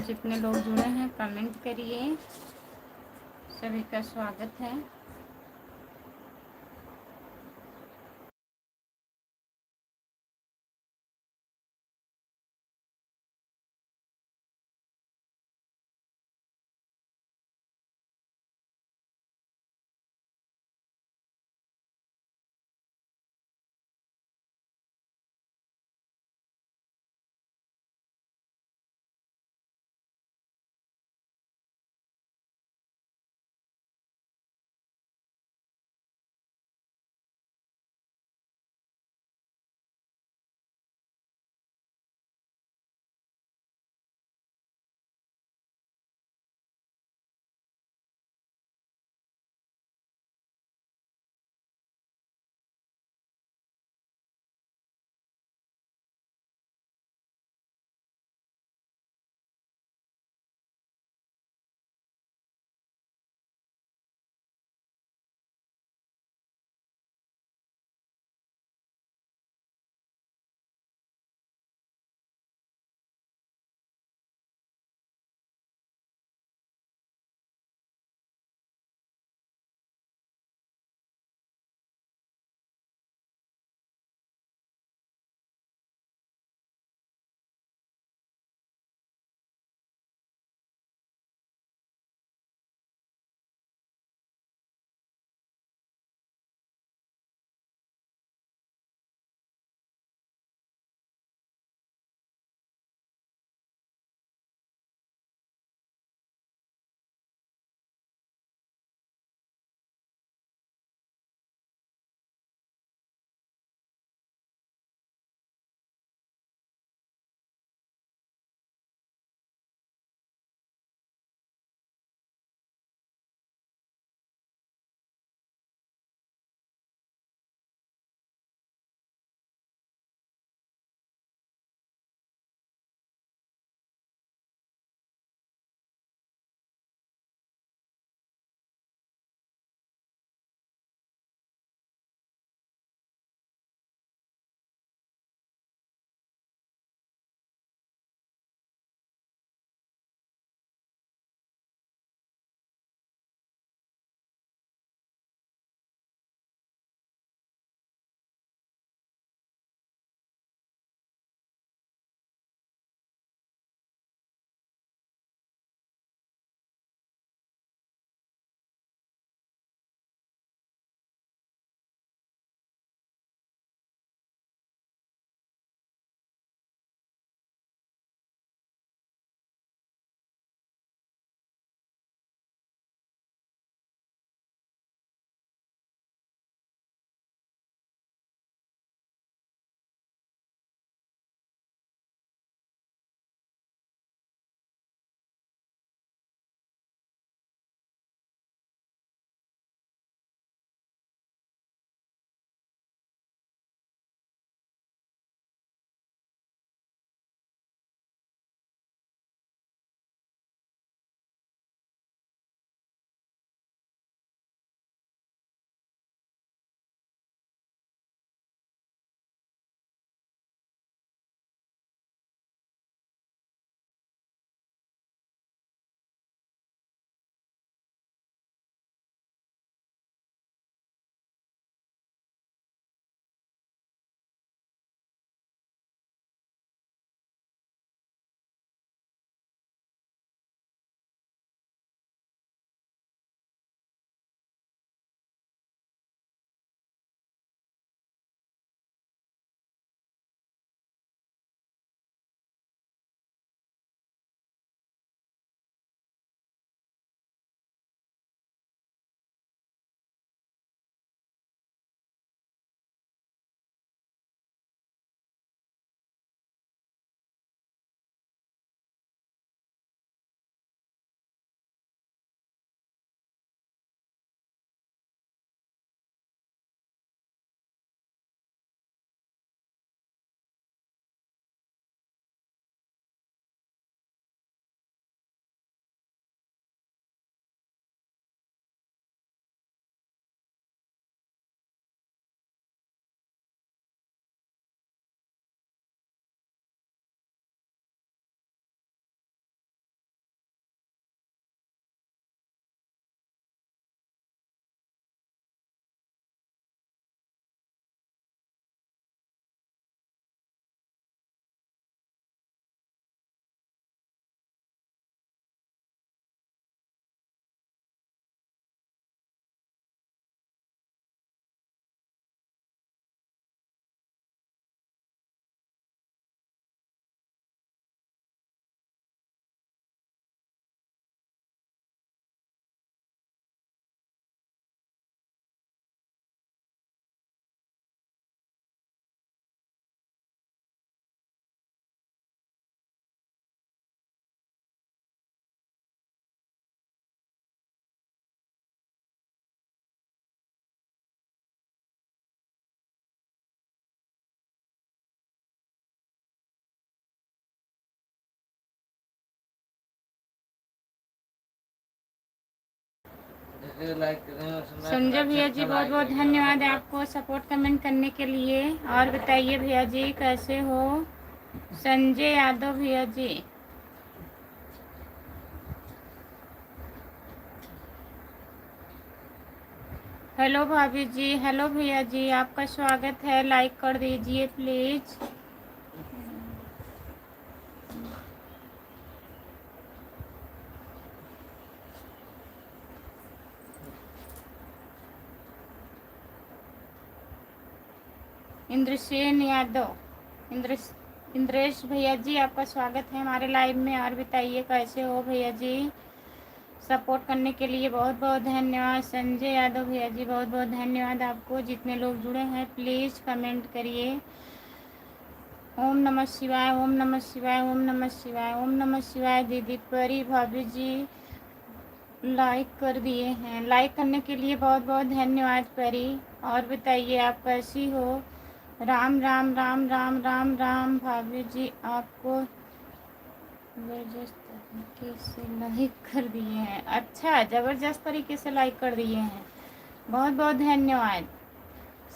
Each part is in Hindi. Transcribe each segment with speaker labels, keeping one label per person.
Speaker 1: जितने लोग जुड़े हैं कमेंट करिए। सभी का स्वागत है। संजय भैया जी बहुत बहुत धन्यवाद आपको सपोर्ट कमेंट करने के लिए। और बताइए भैया जी कैसे हो? संजय यादव भैया जी, हेलो भाभी जी, हेलो भैया जी, आपका स्वागत है। लाइक कर दीजिए प्लीज। इंद्रसेन यादव, इंद्रेश भैया जी, आपका स्वागत है हमारे लाइव में। और बताइए कैसे हो भैया जी? सपोर्ट करने के लिए बहुत बहुत धन्यवाद। संजय यादव भैया जी बहुत बहुत धन्यवाद आपको। जितने लोग जुड़े हैं प्लीज़ कमेंट करिए। ओम नमः शिवाय, ओम नमः शिवाय, ओम नमः शिवाय, ओम नमः शिवाय। दीदी परी भाभी जी लाइक कर दिए हैं। लाइक करने के लिए बहुत बहुत धन्यवाद परी। और बताइए आप कैसी हो? राम राम राम राम राम राम भाभी जी आपको ज़बरदस्त तरीके से लाइक कर दिए हैं। अच्छा, ज़बरदस्त तरीके से लाइक कर दिए हैं। बहुत बहुत धन्यवाद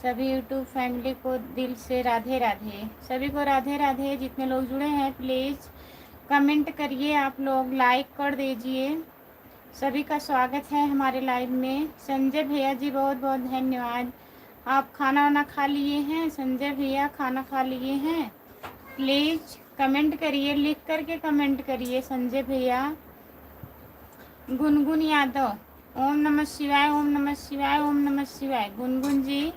Speaker 1: सभी यूट्यूब फैमिली को। दिल से राधे राधे, सभी को राधे राधे। जितने लोग जुड़े हैं प्लीज़ कमेंट करिए, आप लोग लाइक कर दीजिए। सभी का स्वागत है हमारे लाइव में। संजय भैया जी बहुत बहुत धन्यवाद। आप खाना वाना खा लिए हैं? संजय भैया खाना खा लिए हैं? प्लीज़ कमेंट करिए, लिख करके कमेंट करिए। संजय भैया, गुनगुन यादव, ओम नमः शिवाय, ओम नमः शिवाय, ओम नमः शिवाय। गुनगुन जी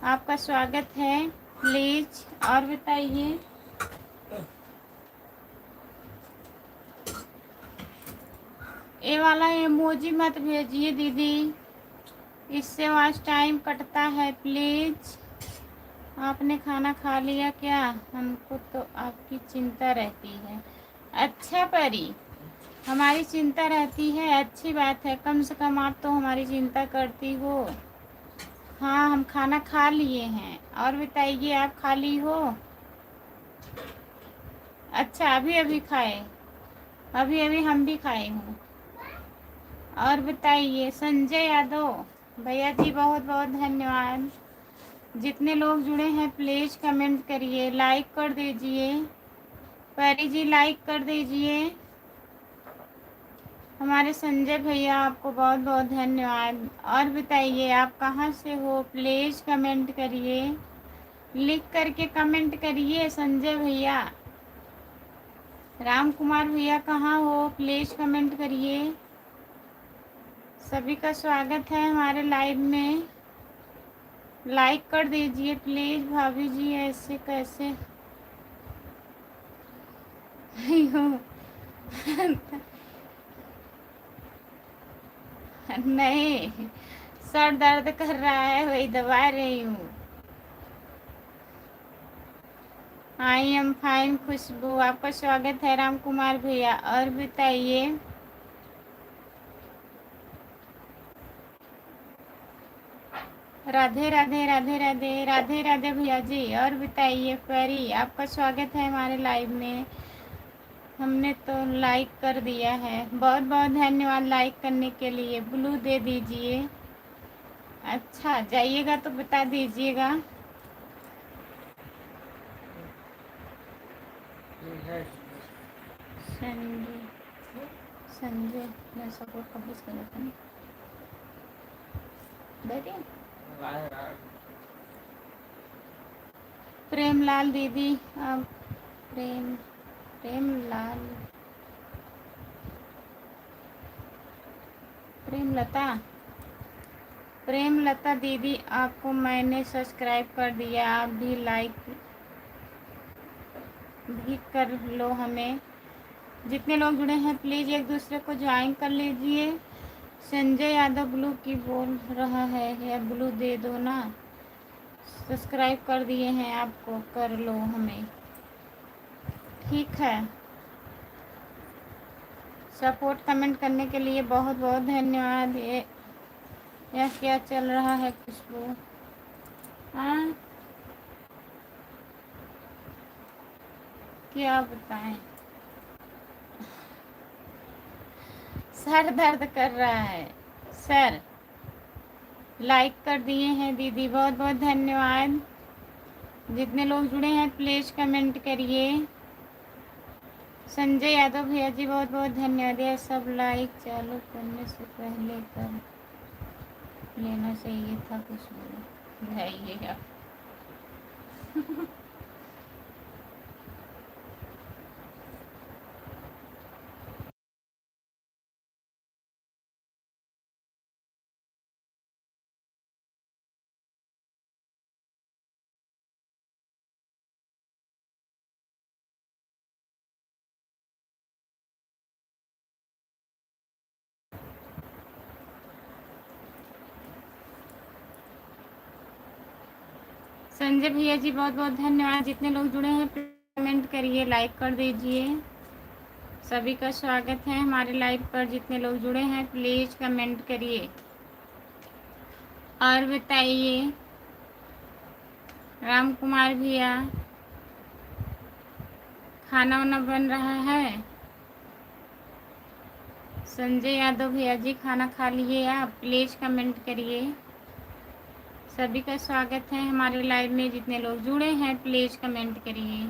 Speaker 1: आपका स्वागत है प्लीज। और बताइए ये वाला इमोजी मत भेजिए दीदी, इससे वॉच टाइम कटता है। प्लीज आपने खाना खा लिया क्या? हमको तो आपकी चिंता रहती है। अच्छा परी, हमारी चिंता रहती है, अच्छी बात है। कम से कम आप तो हमारी चिंता करती हो। हाँ, हम खाना खा लिए हैं। और बताइए आप खा ली हो? अच्छा, अभी अभी खाए? अभी अभी हम भी खाए हूँ। और बताइए संजय यादव भैया जी बहुत बहुत धन्यवाद। जितने लोग जुड़े हैं प्लीज़ कमेंट करिए, लाइक कर दीजिए। परी जी लाइक कर दीजिए। हमारे संजय भैया आपको बहुत बहुत धन्यवाद। और बताइए आप कहाँ से हो? प्लीज़ कमेंट करिए, लिख करके कमेंट करिए। संजय भैया, राम कुमार भैया कहाँ हो? प्लीज़ कमेंट करिए। सभी का स्वागत है हमारे लाइव में। लाइक कर दीजिए प्लीज़। भाभी जी ऐसे कैसे नहीं, सर दर्द कर रहा है, वही दबा रही हूँ। आई एम फाइन खुशबू, आपका स्वागत है राम कुमार भैया। और बताइए राधे राधे राधे राधे राधे राधे भैया जी। और बताइए परी, आपका स्वागत है हमारे लाइव में। हमने तो लाइक कर दिया है, बहुत बहुत धन्यवाद लाइक करने के लिए। ब्लू दे दीजिए। अच्छा, जाइएगा तो बता दीजिएगा। संजय, संजय मैं सपोर्ट कम्प्लीट कर लेता हूँ। प्रेमलाल दीदी, आप प्रेमलाल, प्रेमलता, प्रेमलता दीदी आपको मैंने सब्सक्राइब कर दिया, आप भी लाइक भी कर लो हमें। जितने लोग जुड़े हैं प्लीज़ एक दूसरे को ज्वाइन कर लीजिए। संजय यादव ब्लू की बोल रहा है, या ब्लू दे दो ना। सब्सक्राइब कर दिए हैं आपको, कर लो हमें, ठीक है। सपोर्ट कमेंट करने के लिए बहुत बहुत धन्यवाद। ये यह क्या चल रहा है खुशबू? हाँ, क्या बताएं, सर दर्द कर रहा है। सर लाइक कर दिए हैं दीदी, बहुत बहुत धन्यवाद। जितने लोग जुड़े हैं प्लीज़ कमेंट करिए। संजय यादव भैया जी बहुत बहुत धन्यवाद। यह सब लाइक चालू करने से पहले कर लेना चाहिए था, कुछ बताइएगा। संजय भैया जी बहुत बहुत धन्यवाद। जितने लोग जुड़े हैं कमेंट करिए, लाइक कर दीजिए। सभी का स्वागत है हमारे लाइव पर। जितने लोग जुड़े हैं प्लीज़ कमेंट करिए और बताइए। राम कुमार भैया, खाना वाना बन रहा है? संजय यादव भैया जी खाना खा लिए आप? प्लीज़ कमेंट करिए। सभी का स्वागत है हमारे लाइव में। जितने लोग जुड़े हैं प्लीज़ कमेंट करिए।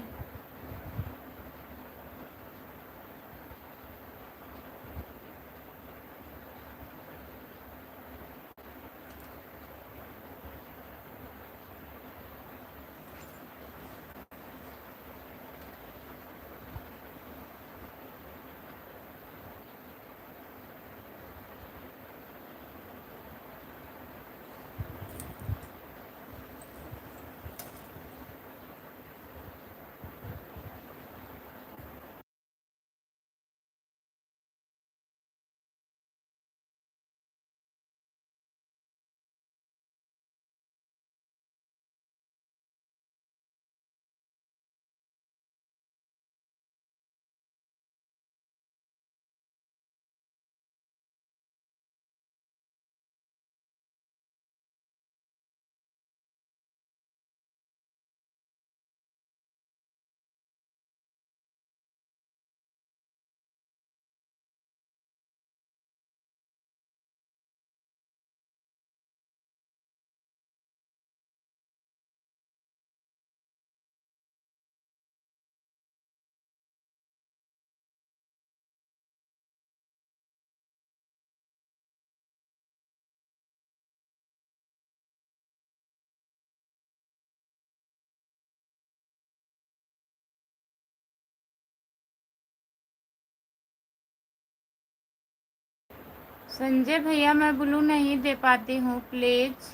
Speaker 1: संजय भैया मैं ब्लू नहीं दे पाती हूँ प्लीज़।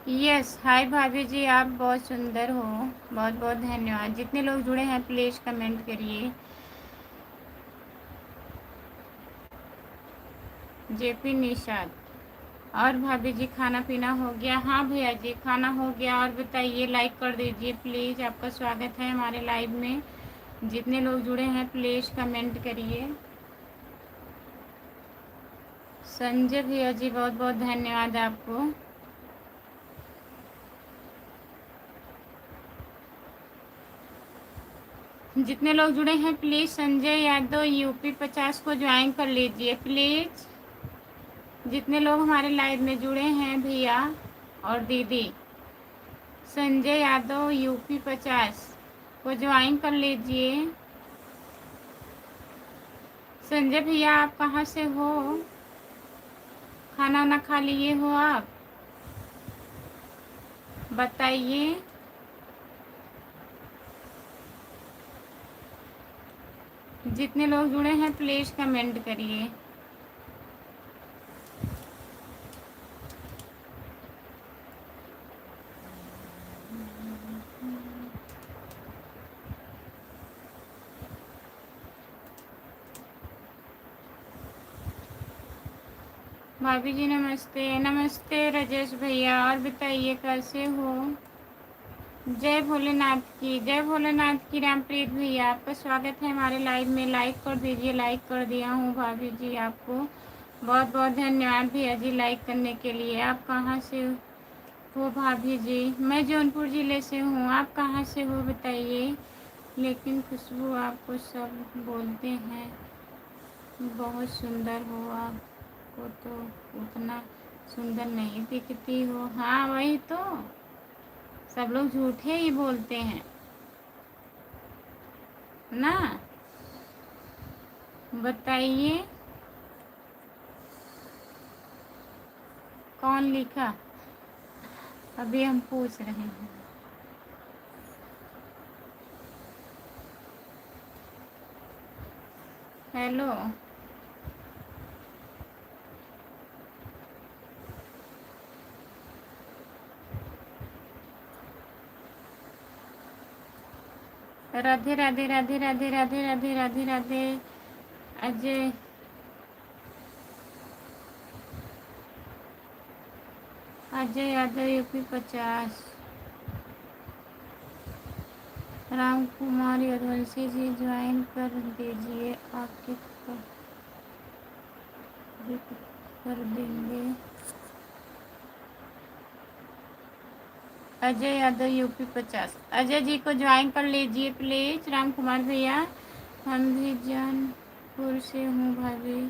Speaker 1: यस, हाय भाभी जी, आप बहुत सुंदर हो। बहुत बहुत धन्यवाद। जितने लोग जुड़े हैं प्लीज़ कमेंट करिए। जेपी निषाद, और भाभी जी खाना पीना हो गया? हाँ भैया जी खाना हो गया। और बताइए, लाइक कर दीजिए प्लीज़। आपका स्वागत है हमारे लाइव में। जितने लोग जुड़े हैं प्लीज़ कमेंट करिए। संजय भैया जी बहुत बहुत धन्यवाद आपको। जितने लोग जुड़े हैं प्लीज़ संजय यादव यूपी 50 को ज्वाइन कर लीजिए प्लीज़। जितने लोग हमारे लाइव में जुड़े हैं भैया और दीदी, संजय यादव यूपी 50 को ज्वाइन कर लीजिए। संजय भैया आप कहाँ से हो? खाना ना खा लिए हो आप? बताइए। जितने लोग जुड़े हैं प्लीज़ कमेंट करिए। भाभी जी नमस्ते। नमस्ते राजेश भैया, और बताइए कैसे हो? जय भोलेनाथ की, जय भोलेनाथ की। रामप्रीत भैया आपका स्वागत है हमारे लाइव में। लाइक कर दीजिए। लाइक कर दिया हूँ भाभी जी आपको। बहुत बहुत धन्यवाद भैया जी लाइक करने के लिए। आप कहाँ से हो भाभी जी? मैं जौनपुर ज़िले से हूँ। आप कहाँ से हो बताइए? लेकिन खुशबू आपको सब बोलते हैं बहुत सुंदर हो आप। को तो उतना सुंदर नहीं दिखती हो। हाँ वही तो, सब लोग झूठे ही बोलते हैं ना। बताइए कौन लिखा, अभी हम पूछ रहे हैं। हेलो, राधे राधे राधे राधे राधे राधे राधे राधे। अजय अजय यादव यूपी 50। राम कुमार यदुवंशी जी ज्वाइन कर दीजिए, आपके कर देंगे। अजय यादव यूपी 50, अजय जी को ज्वाइन कर लीजिए प्लीज। राम कुमार भैया, हम भी जौनपुर से हूँ भाभी,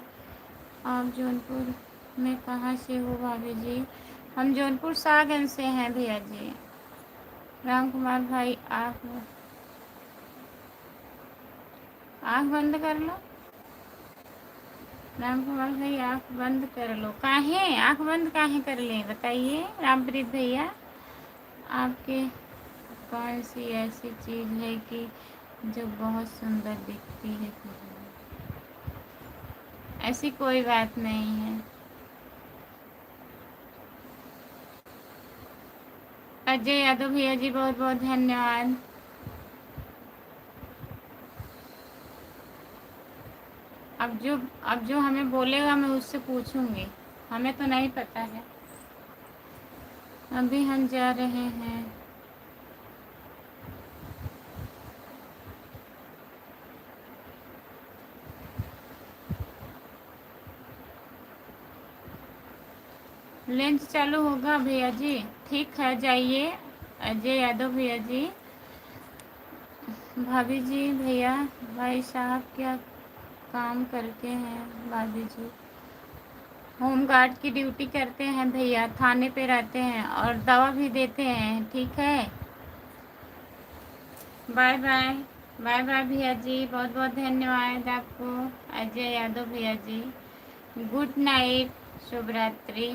Speaker 1: आप जौनपुर में कहाँ से हो भाभी जी? हम जौनपुर सागंज से हैं भैया जी। राम कुमार भाई आँख बंद कर लो। राम कुमार भाई आँख बंद कर लो। काहे आँख बंद काहे कर लें बताइए रामप्रीत भैया? आपके कौन सी ऐसी चीज़ है कि जो बहुत सुंदर दिखती है? ऐसी कोई बात नहीं है। अजय यादव भैया जी बहुत बहुत धन्यवाद। अब जो हमें बोलेगा मैं उससे पूछूंगी, हमें तो नहीं पता है। अभी हम जा रहे हैं। लंच चालू होगा भैया जी, ठीक है जाइए। अजय यादव भैया जी, भाभी जी भैया भाई साहब क्या काम करते हैं? भाभी जी होमगार्ड की ड्यूटी करते हैं भैया, थाने पे रहते हैं और दवा भी देते हैं। ठीक है, बाय बाय। बाय बाय भैया जी, बहुत बहुत धन्यवाद आपको। अजय यादव भैया जी, गुड नाइट, शुभ रात्रि।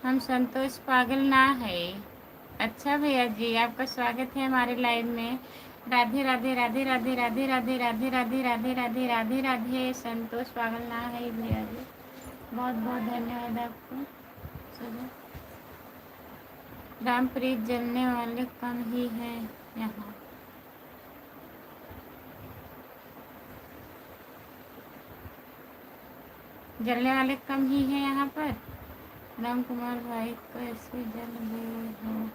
Speaker 1: हम संतोष पागल ना है। अच्छा भैया जी, आपका स्वागत है हमारे लाइव में। राधे राधे राधे राधे राधे राधे राधे राधे राधे राधे राधे राधे। संतोष पागल ना है भैया जी, बहुत बहुत धन्यवाद आपको। रामप्रीत जलने वाले कम ही हैं यहाँ। जलने वाले कम ही हैं यहाँ पर। राम कुमार भाई कैसे जल गए हो?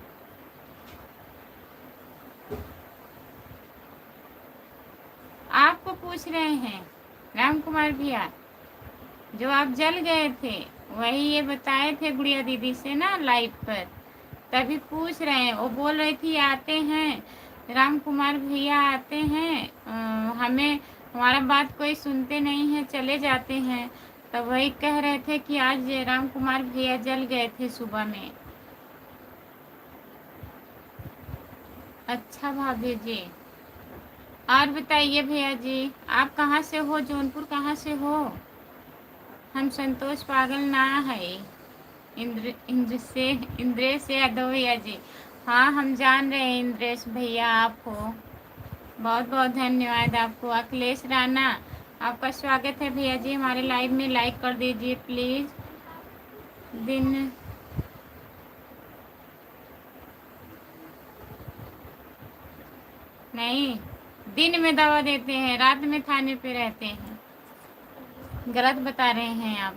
Speaker 1: आपको पूछ रहे हैं राम कुमार भैया, जो आप जल गए थे वही ये बताए थे गुड़िया दीदी से ना लाइव पर, तभी पूछ रहे हैं। वो बोल रही थी आते हैं राम कुमार भैया, आते हैं हमें हमारा बात कोई सुनते नहीं है, चले जाते हैं। तब वही कह रहे थे कि आज राम कुमार भैया जल गए थे सुबह में। अच्छा भाभी जी, और बताइए भैया जी, आप कहाँ से हो? जौनपुर कहाँ से हो? हम संतोष पागल ना है। इंद्रेश यादव भैया जी, हाँ हम जान रहे हैं इंद्रेश भैया आप हो। बहुत बहुत धन्यवाद आपको। अखिलेश राणा, आपका स्वागत है भैया जी हमारे लाइव में, लाइक कर दीजिए प्लीज़। दिन नहीं, दिन में दवा देते हैं, रात में थाने पे रहते हैं। गलत बता रहे हैं आप।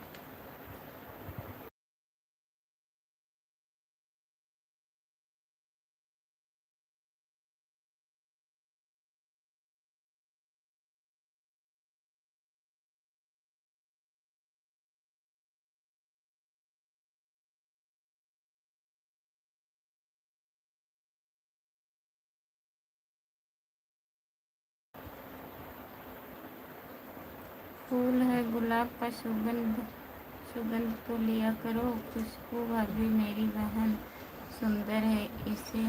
Speaker 1: फूल है गुलाब का सुगंध, सुगंध तो लिया करो। खुशबू भाभी मेरी बहन सुंदर है, इसे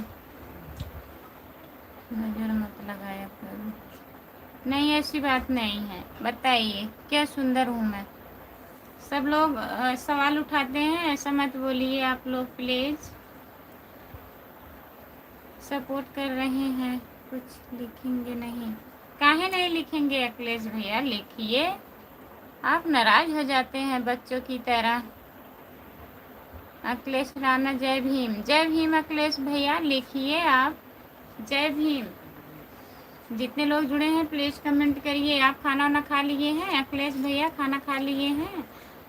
Speaker 1: नज़र मत लगाया करो। नहीं, ऐसी बात नहीं है। बताइए क्या सुंदर हूँ मैं? सब लोग सवाल उठाते हैं, ऐसा मत बोलिए आप लोग प्लीज़। सपोर्ट कर रहे हैं, कुछ लिखेंगे नहीं? काहे नहीं लिखेंगे अखिलेश भैया, लिखिए। आप नाराज हो जाते हैं बच्चों की तरह। अखिलेश राणा जय भीम, जय भीम अखिलेश भैया, लिखिए आप जय भीम। जितने लोग जुड़े हैं प्लीज़ कमेंट करिए। आप खाना वाना खा लिए हैं अखिलेश भैया, खाना खा लिए हैं?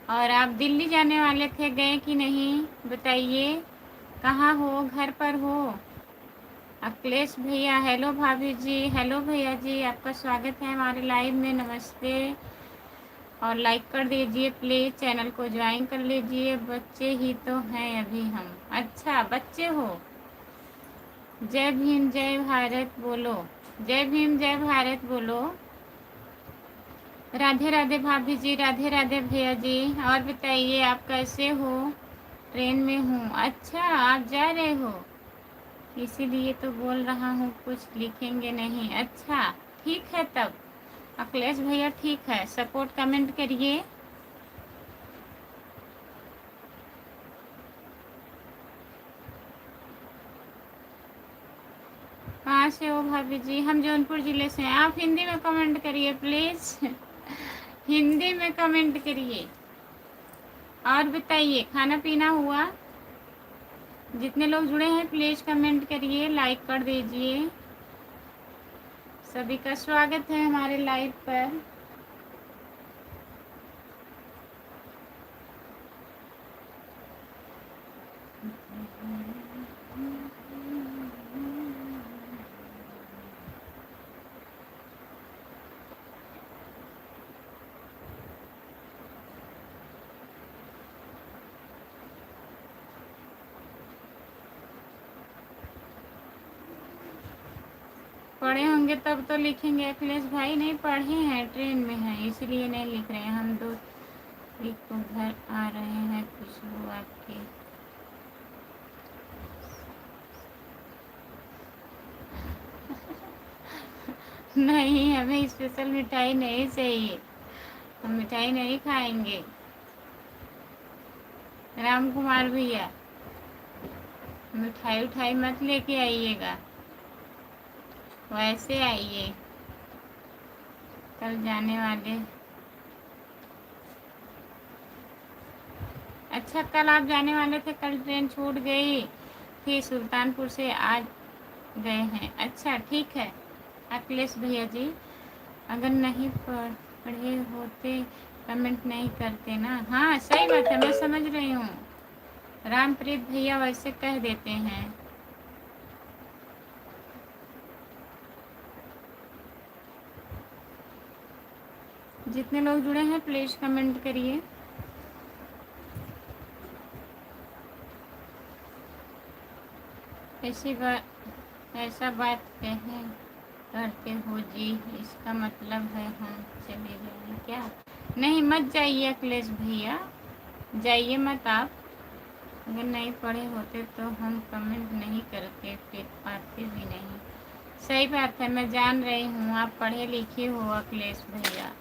Speaker 1: और आप दिल्ली जाने वाले थे, गए कि नहीं बताइए? कहाँ हो, घर पर हो? अखिलेश भैया, हेलो भाभी जी, हेलो भैया जी, आपका स्वागत है हमारे लाइव में, नमस्ते। और लाइक कर दीजिए प्लीज़, चैनल को ज्वाइन कर लीजिए। बच्चे ही तो हैं अभी हम। अच्छा बच्चे हो? जय भीम जय भारत बोलो, जय भीम जय भारत बोलो। राधे राधे भाभी जी, राधे राधे भैया जी। और बताइए आप कैसे हो? ट्रेन में हूँ। अच्छा आप जा रहे हो, इसीलिए तो बोल रहा हूँ कुछ लिखेंगे नहीं। अच्छा ठीक है तब अखिलेश भैया, ठीक है। सपोर्ट कमेंट करिए। कहाँ से हो भाभी जी? हम जौनपुर ज़िले से हैं। आप हिंदी में कमेंट करिए प्लीज़। हिंदी में कमेंट करिए। और बताइए खाना पीना हुआ? जितने लोग जुड़े हैं प्लीज़ कमेंट करिए, लाइक कर दीजिए। सभी का स्वागत है हमारे लाइव पर। पढ़े होंगे तब तो लिखेंगे अखिलेश भाई। नहीं पढ़े हैं, ट्रेन में हैं, इसलिए नहीं लिख रहे हैं। हम दो एक तो घर आ रहे हैं, खुशबू आपके। नहीं, हमें स्पेशल मिठाई नहीं चाहिए, हम मिठाई नहीं खाएंगे। राम कुमार भैया, मिठाई उठाई मत लेके आइएगा, वैसे आइए। कल जाने वाले। अच्छा कल आप जाने वाले थे, कल ट्रेन छूट गई थी, सुल्तानपुर से आज गए हैं। अच्छा ठीक है अखिलेश भैया जी, अगर नहीं पढ़े होते कमेंट नहीं करते ना। हाँ सही बात है, मैं समझ रही हूँ। रामप्रीत भैया वैसे कह देते हैं। जितने लोग जुड़े हैं प्लीज़ कमेंट करिए। ऐसा बात कहें करते हो जी, इसका मतलब है हम चले जाएं क्या? नहीं मत जाइए अखिलेश भैया, जाइए मत आप। अगर नहीं पढ़े होते तो हम कमेंट नहीं करते, फिर पाते भी नहीं। सही बात है, मैं जान रही हूँ आप पढ़े लिखे हो अखिलेश भैया,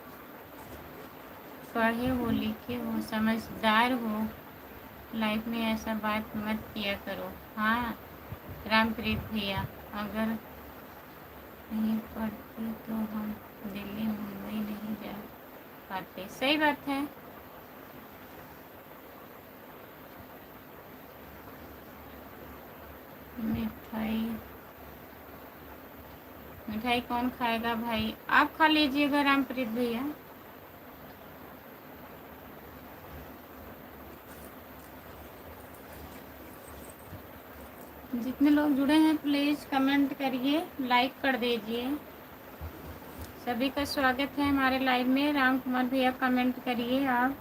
Speaker 1: पढ़े हो लिखे हो, समझदार हो। लाइफ में ऐसा बात मत किया करो। हाँ रामप्रीत भैया, अगर नहीं पढ़ते तो हम दिल्ली मुंबई नहीं जा पाते। सही बात है। मिठाई मिठाई कौन खाएगा भाई? आप खा लीजिएगा रामप्रीत भैया। जितने लोग जुड़े हैं प्लीज़ कमेंट करिए, लाइक कर दीजिए। सभी का स्वागत है हमारे लाइव में। राम कुमार भैया कमेंट करिए आप।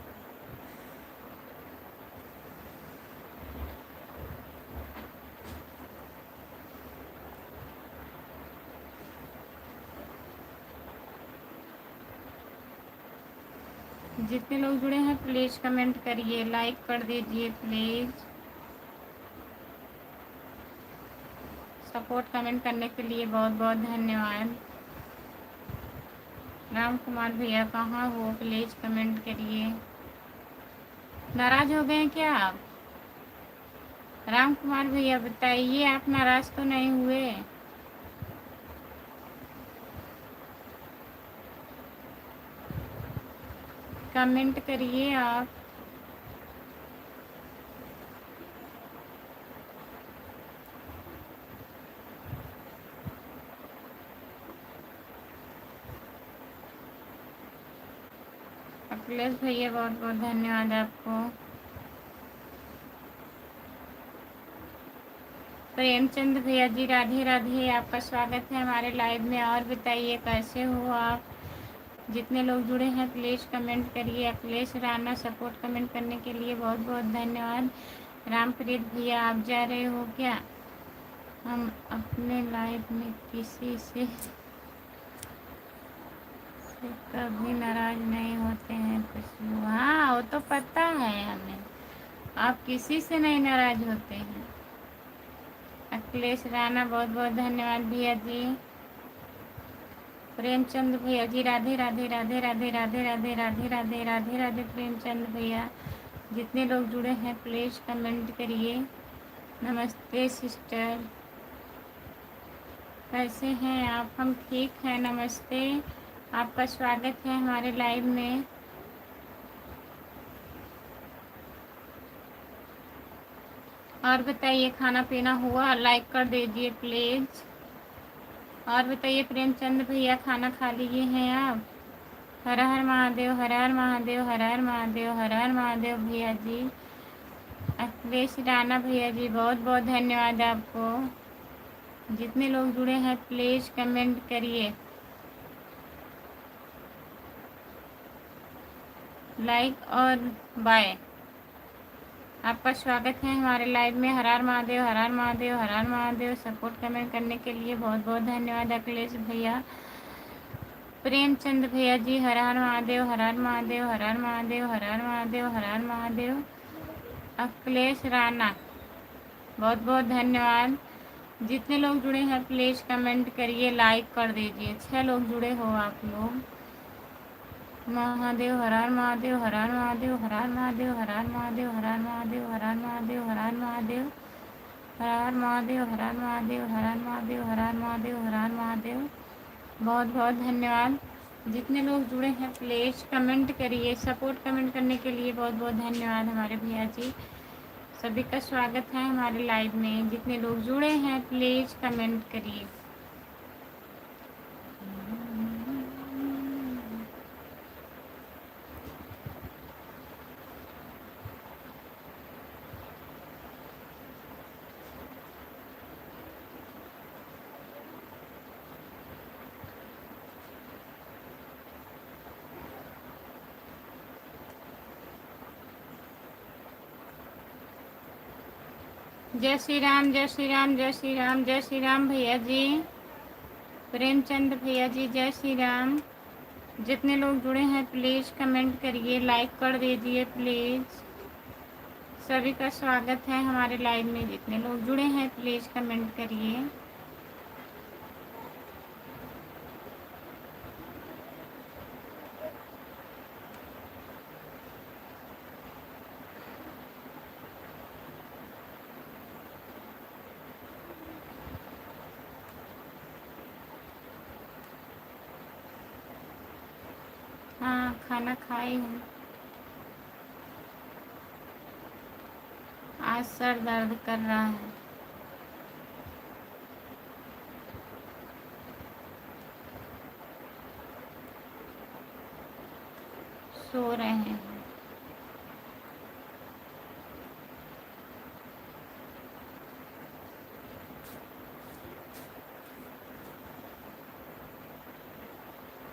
Speaker 1: जितने लोग जुड़े हैं प्लीज़ कमेंट करिए, लाइक कर दीजिए प्लीज़। सपोर्ट कमेंट करने के लिए बहुत बहुत धन्यवाद। राम कुमार भैया कहाँ हो, प्लीज़ कमेंट करिए। नाराज़ हो गए हैं क्या आप? राम कुमार भैया बताइए, आप नाराज़ तो नहीं हुए? कमेंट करिए आप। अखिलेश भैया बहुत बहुत धन्यवाद आपको। प्रेमचंद भैया जी राधे राधे, आपका स्वागत है हमारे लाइव में। और बताइए कैसे हो आप? जितने लोग जुड़े हैं प्लीज़ कमेंट करिए। अखिलेश राणा सपोर्ट कमेंट करने के लिए बहुत बहुत धन्यवाद। रामप्रीत भैया आप जा रहे हो क्या? हम अपने लाइव में किसी से कभी नाराज नहीं होते हैं खुशबू। हाँ वो तो पता है हमें, आप किसी से नहीं नाराज होते हैं। अखिलेश राणा बहुत बहुत धन्यवाद भैया जी। प्रेमचंद भैया जी राधे राधे राधे राधे राधे राधे राधे राधे राधे राधे। प्रेमचंद भैया जितने लोग जुड़े हैं प्लीज़ कमेंट करिए। नमस्ते सिस्टर, कैसे हैं आप? हम ठीक हैं, नमस्ते। आपका स्वागत है हमारे लाइव में। और बताइए खाना पीना हुआ? लाइक कर दीजिए प्लीज़। और बताइए प्रेमचंद भैया खाना खा लिए हैं आप? हर हर महादेव, हर हर महादेव, हर हर महादेव, हर हर महादेव भैया जी। अखिलेश राणा भैया जी बहुत बहुत धन्यवाद आपको। जितने लोग जुड़े हैं प्लीज़ कमेंट करिए, लाइक और बाय। आपका स्वागत है हमारे लाइव में। हर हर महादेव, हर हर महादेव, हर हर महादेव। सपोर्ट कमेंट करने के लिए बहुत बहुत धन्यवाद अखिलेश भैया। प्रेमचंद भैया जी हर हर महादेव, हर हर महादेव, हर हर महादेव, हर हर महादेव, हर हर महादेव। अखिलेश राणा बहुत बहुत धन्यवाद। जितने लोग जुड़े हैं प्लीज़ कमेंट करिए, लाइक कर दीजिए। 6 लोग जुड़े हो आप लोग। महादेव, हर हर महादेव, हर हर महादेव, हर हर महादेव, हर हर महादेव, हर हर महादेव, हर हर महादेव, हर हर महादेव, हर हर महादेव, हर हर महादेव, हर हर महादेव, हर हर महादेव, हर हर महादेव। बहुत बहुत धन्यवाद। जितने लोग जुड़े हैं प्लीज़ कमेंट करिए। सपोर्ट कमेंट करने के लिए बहुत बहुत धन्यवाद हमारे भैया जी। सभी का स्वागत है हमारे लाइव में। जितने लोग जुड़े हैं प्लीज़ कमेंट करिए। जय श्री राम, जय श्री राम, जय श्री राम, जय श्री राम भैया जी। प्रेमचंद भैया जी जय श्री राम। जितने लोग जुड़े हैं प्लीज़ कमेंट करिए, लाइक कर दीजिए प्लीज़। सभी का स्वागत है हमारे लाइव में। जितने लोग जुड़े हैं प्लीज़ कमेंट करिए। हाँ खाना खाई हूँ। आज सर दर्द कर रहा है। सो रहे हैं।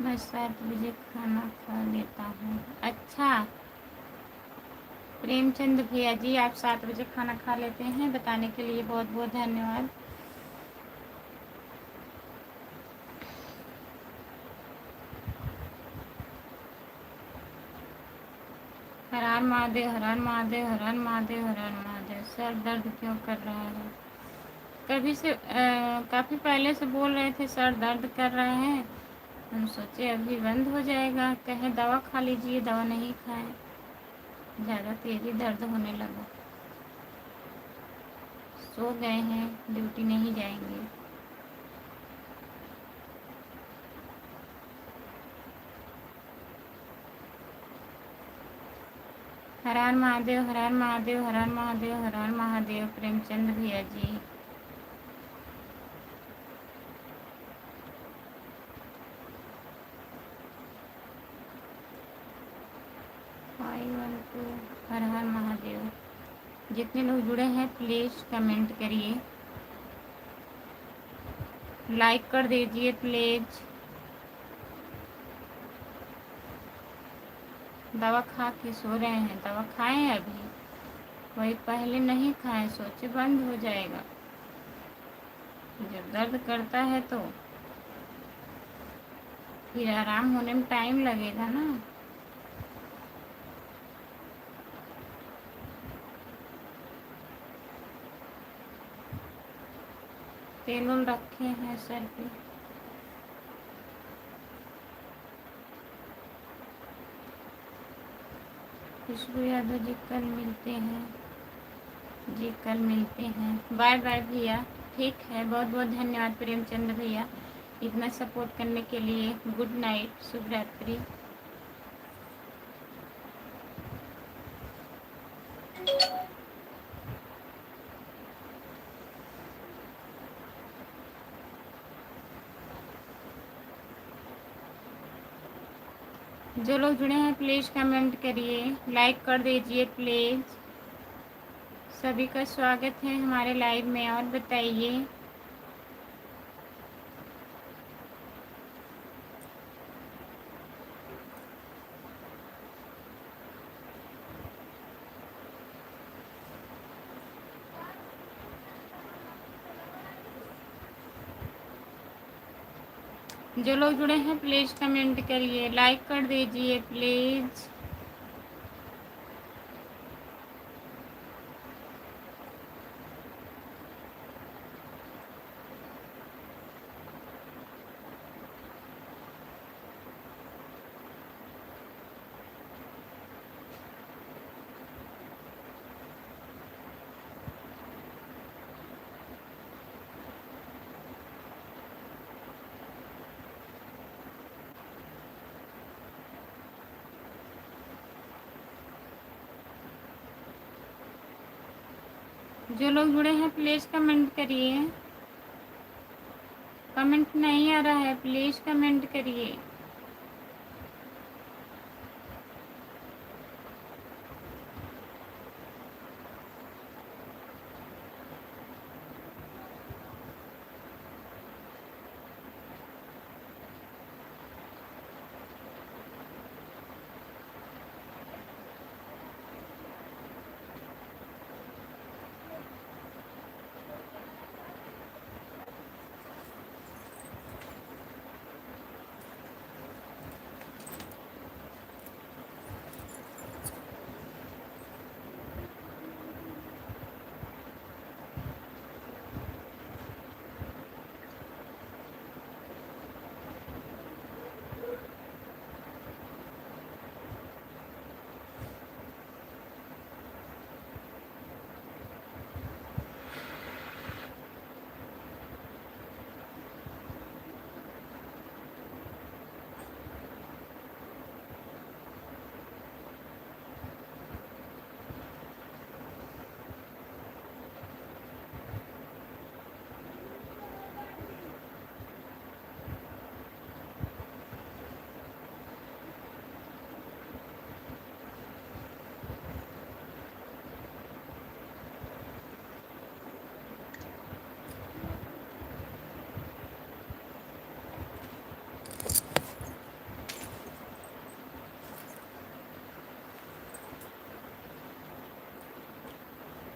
Speaker 1: मैं 7 बजे खाना खा लेता हूँ। अच्छा प्रेमचंद भैया जी आप 7 बजे खाना खा लेते हैं, बताने के लिए बहुत बहुत धन्यवाद। हर हर महादेव, हर हर महादेव, हर हर महादेव, हर हर महादेव। सर दर्द क्यों कर रहा है? कभी से काफ़ी पहले से बोल रहे थे सर दर्द कर रहा है। हम सोचे अभी बंद हो जाएगा, कहे दवा खा लीजिए, दवा नहीं खाए, ज़्यादा तेज़ी दर्द होने लगा। सो गए हैं, ड्यूटी नहीं जाएंगे। हर हर महादेव, हर हर महादेव, हर हर महादेव, हर हर महादेव। प्रेमचंद भैया जी, हर हर महादेव। जितने लोग जुड़े हैं प्लीज़ कमेंट करिए, लाइक कर दीजिए प्लीज़। दवा खा के सो रहे हैं, दवा खाएं अभी? वही पहले नहीं खाएं, सोचे बंद हो जाएगा। जब दर्द करता है तो फिर आराम होने में टाइम लगेगा ना। तेल उल रखे हैं सर पे। खुशबू यादव जी, कल मिलते हैं जी, कल मिलते हैं। बाय बाय भैया। ठीक है, बहुत बहुत धन्यवाद प्रेमचंद भैया इतना सपोर्ट करने के लिए। गुड नाइट, शुभ रात्रि। जो लोग जुड़े हैं प्लीज़ कमेंट करिए, लाइक कर दीजिए प्लीज़। सभी का स्वागत है हमारे लाइव में। और बताइए, जो लोग जुड़े हैं प्लीज़ कमेंट करिए, लाइक कर दीजिए प्लीज़। जो लोग जुड़े हैं प्लीज़ कमेंट करिए। कमेंट नहीं आ रहा है, प्लीज़ कमेंट करिए।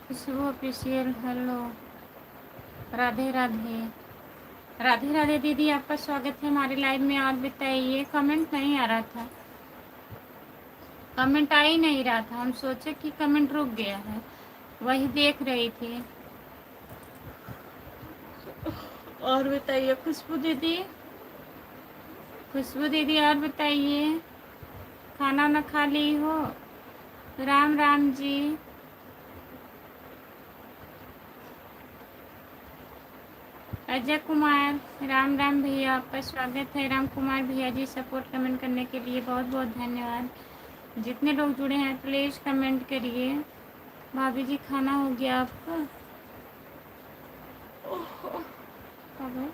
Speaker 1: खुशबू ऑफिशियल, हेलो, राधे राधे। राधे राधे दीदी, आपका स्वागत है हमारे लाइव में। और बताइए, कमेंट नहीं आ रहा था। कमेंट आ ही नहीं रहा था, हम सोचे कि कमेंट रुक गया है, वही देख रही थी। और बताइए खुशबू दीदी, खुशबू दीदी और बताइए, खाना ना खा ली हो? राम राम जी। अजय कुमार, राम राम भैया, आपका स्वागत है। राम कुमार भैया जी, सपोर्ट कमेंट करने के लिए बहुत बहुत धन्यवाद। जितने लोग जुड़े हैं प्लीज़ कमेंट करिए। भाभी जी खाना हो गया आपका? कब है?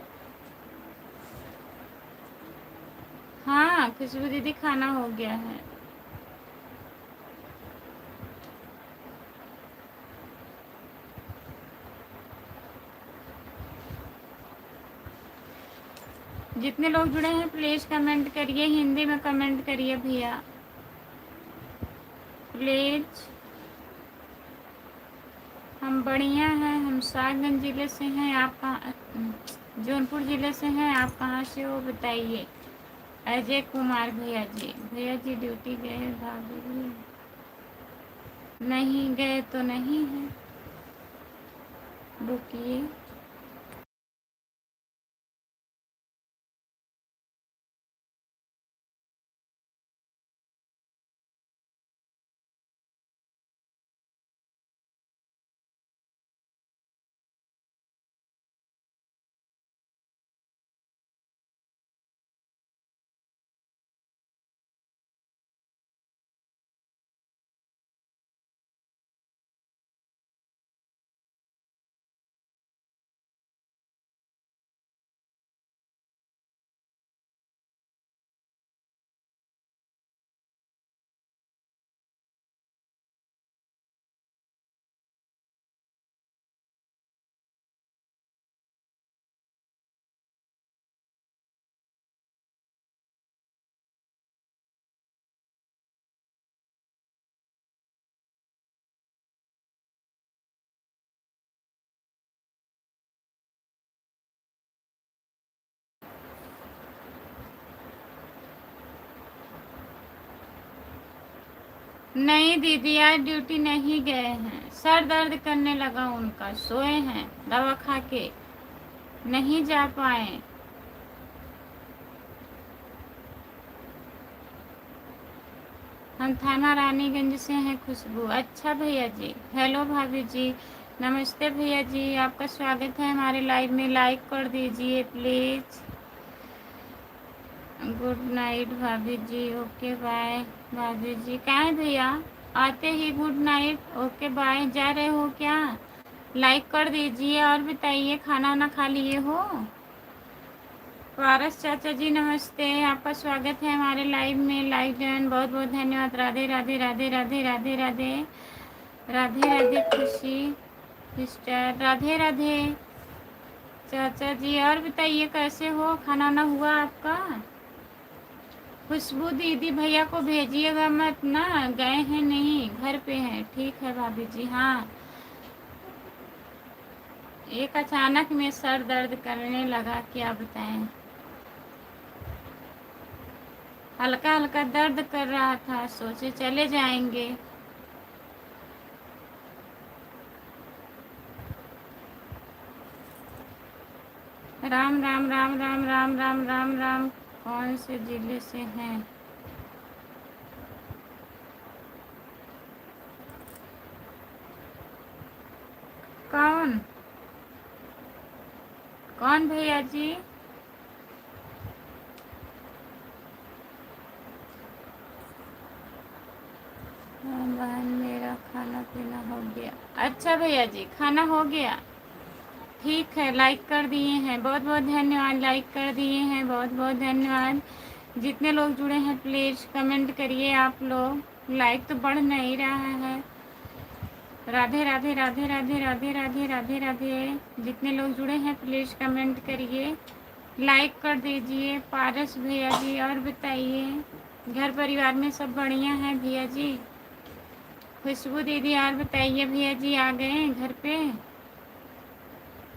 Speaker 1: हाँ खुशबू दीदी खाना हो गया है। जितने लोग जुड़े हैं प्लीज़ कमेंट करिए, हिंदी में कमेंट करिए भैया प्लीज़। हम बढ़िया हैं, हम सागंज ज़िले से हैं। आप कहाँ? जौनपुर ज़िले से हैं। आप कहाँ से हो बताइए? अजय कुमार भैया जी, भैया जी ड्यूटी गए? भाभी जी नहीं गए तो नहीं है, रुकिए। नहीं दीदी आज ड्यूटी नहीं गए हैं, सर दर्द करने लगा उनका, सोए हैं दवा खा के, नहीं जा पाए। हम थाना रानीगंज से हैं खुशबू। अच्छा भैया जी, हेलो भाभी जी, नमस्ते भैया जी, आपका स्वागत है हमारे लाइव में। लाइक कर दीजिए प्लीज़। गुड नाइट भाभी जी, ओके बाय। भाभी जी कहाँ है भैया? आते ही गुड नाइट, ओके बाय। जा रहे हो क्या? लाइक कर दीजिए और बताइए खाना ना खा लिए हो? पारस चाचा जी नमस्ते, आपका स्वागत है हमारे लाइव में। लाइव जॉइन बहुत बहुत धन्यवाद। राधे राधे राधे राधे राधे राधे राधे राधे। खुशी सिस्टर राधे राधे। चाचा जी और बताइए कैसे हो? खाना ना हुआ आपका? खुशबू दीदी भैया को भेजिएगा मत ना, गए हैं नहीं, घर पे हैं। ठीक है भाभी जी। हाँ एक अचानक में सर दर्द करने लगा, क्या बताएं, हल्का हल्का दर्द कर रहा था, सोचे चले जाएंगे। राम राम राम राम राम राम राम राम। कौन से जिले से हैं? कौन कौन भैया जी? हाँ बहन मेरा खाना पीना हो गया। अच्छा भैया जी खाना हो गया, ठीक है। लाइक कर दिए हैं, बहुत बहुत धन्यवाद। लाइक कर दिए हैं, बहुत बहुत धन्यवाद। जितने लोग जुड़े हैं प्लीज़ कमेंट करिए। आप लोग लाइक तो बढ़ नहीं रहा है। राधे राधे राधे राधे राधे राधे राधे राधे। जितने लोग जुड़े हैं प्लीज़ कमेंट करिए, लाइक कर दीजिए। पारस भैया जी और बताइए, घर परिवार में सब बढ़िया है भैया जी? खुशबू दीदी और बताइए, भैया जी आ गए हैं घर पे?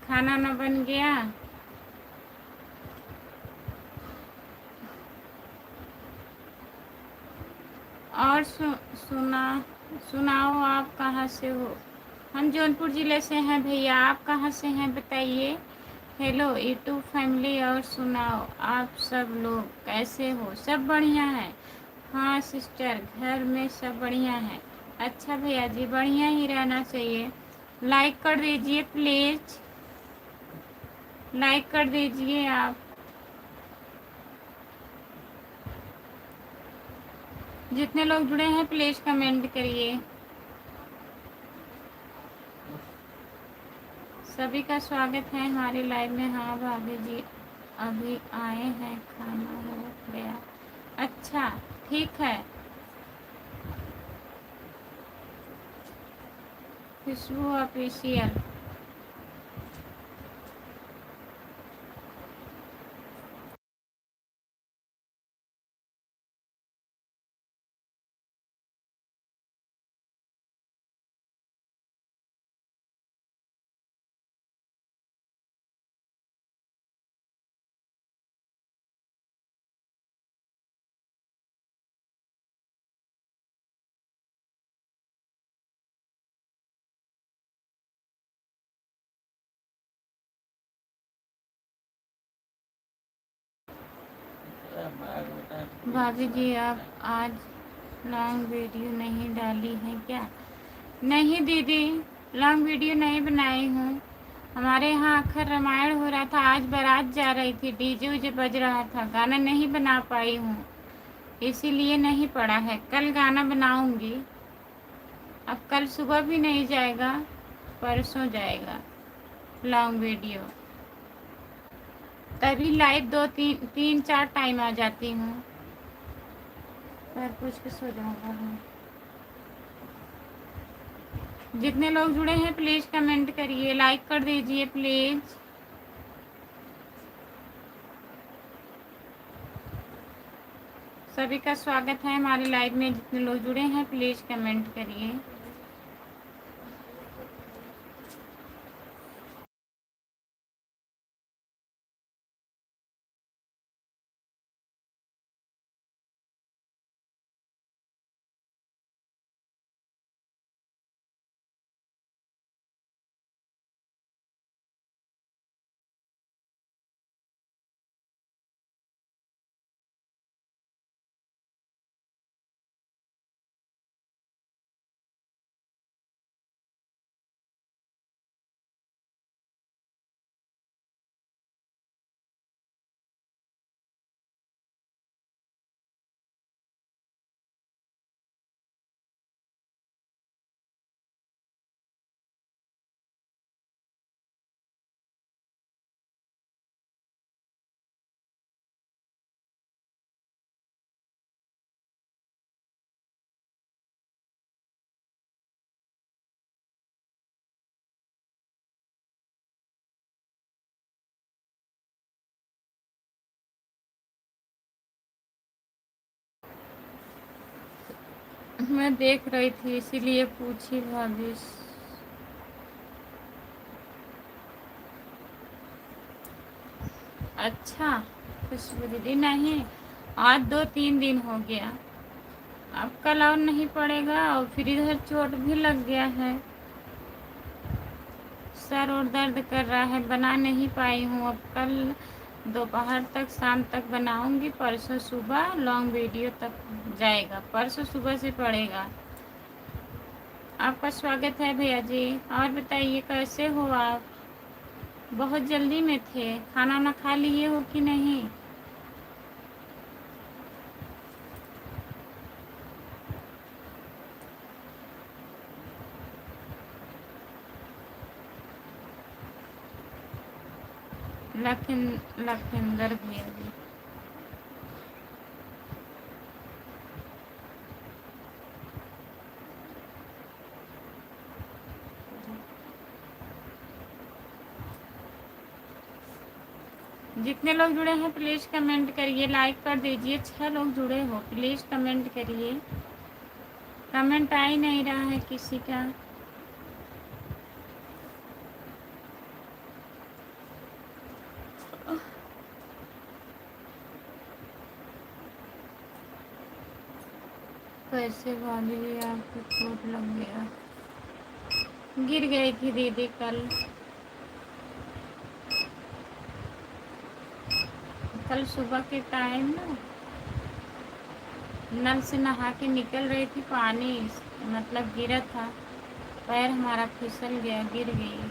Speaker 1: खाना ना बन गया? और सुनाओ, आप कहाँ से हो? हम जौनपुर ज़िले से हैं भैया, आप कहाँ से हैं बताइए। हेलो यूट्यूब फैमिली, और सुनाओ आप सब लोग कैसे हो? सब बढ़िया है? हाँ सिस्टर, घर में सब बढ़िया है। अच्छा भैया जी, बढ़िया ही रहना चाहिए। लाइक कर दीजिए प्लीज़, लाइक कर दीजिए आप। जितने लोग जुड़े हैं प्लीज़ कमेंट करिए। सभी का स्वागत है हमारे लाइव में। हाँ भाभी जी अभी आए हैं, खाना हो गया? अच्छा ठीक है। खुशबू ऑफिशियल। भाभी जी आप आज लॉन्ग वीडियो नहीं डाली है क्या? नहीं दीदी, लॉन्ग वीडियो नहीं बनाई हूँ। हमारे यहाँ आखिर रामायण हो रहा था, आज बारात जा रही थी, डीजे उजे बज रहा था, गाना नहीं बना पाई हूँ, इसीलिए नहीं पड़ा है। कल गाना बनाऊंगी। अब कल सुबह भी नहीं जाएगा, परसों जाएगा लॉन्ग वीडियो। तभी लाइव दो तीन चार टाइम आ जाती हूँ। पैर पूछ के सो जाऊंगा हम। जितने लोग जुड़े हैं प्लीज़ कमेंट करिए, लाइक कर दीजिए प्लीज़। सभी का स्वागत है हमारे लाइव में। जितने लोग जुड़े हैं प्लीज़ कमेंट करिए। मैं देख रही थी इसीलिए पूछी भाभी। अच्छा खुशबू दीदी, नहीं आज 2-3 दिन हो गया। अब कल और नहीं पड़ेगा, और फिर इधर चोट भी लग गया है, सर और दर्द कर रहा है, बना नहीं पाई हूँ। अब कल दोपहर तक शाम तक बनाऊंगी, परसों सुबह लॉन्ग वीडियो तक जाएगा, परसों सुबह से पड़ेगा। आपका स्वागत है भैया जी। और बताइए कैसे हो आप? बहुत जल्दी में थे, खाना ना खा लिए हो कि नहीं? लखिंदर भैया जी। जितने लोग जुड़े हैं प्लीज़ कमेंट करिए, लाइक कर दीजिए। 6 लोग जुड़े हो, प्लीज़ कमेंट करिए। कमेंट आ ही नहीं रहा है किसी का। कैसे भाभी जी आपको चोट लग गया? गिर गई थी दीदी कल। कल सुबह के टाइम ना नल से नहा के निकल रही थी, पानी मतलब गिरा था, पैर हमारा फिसल गया, गिर गई,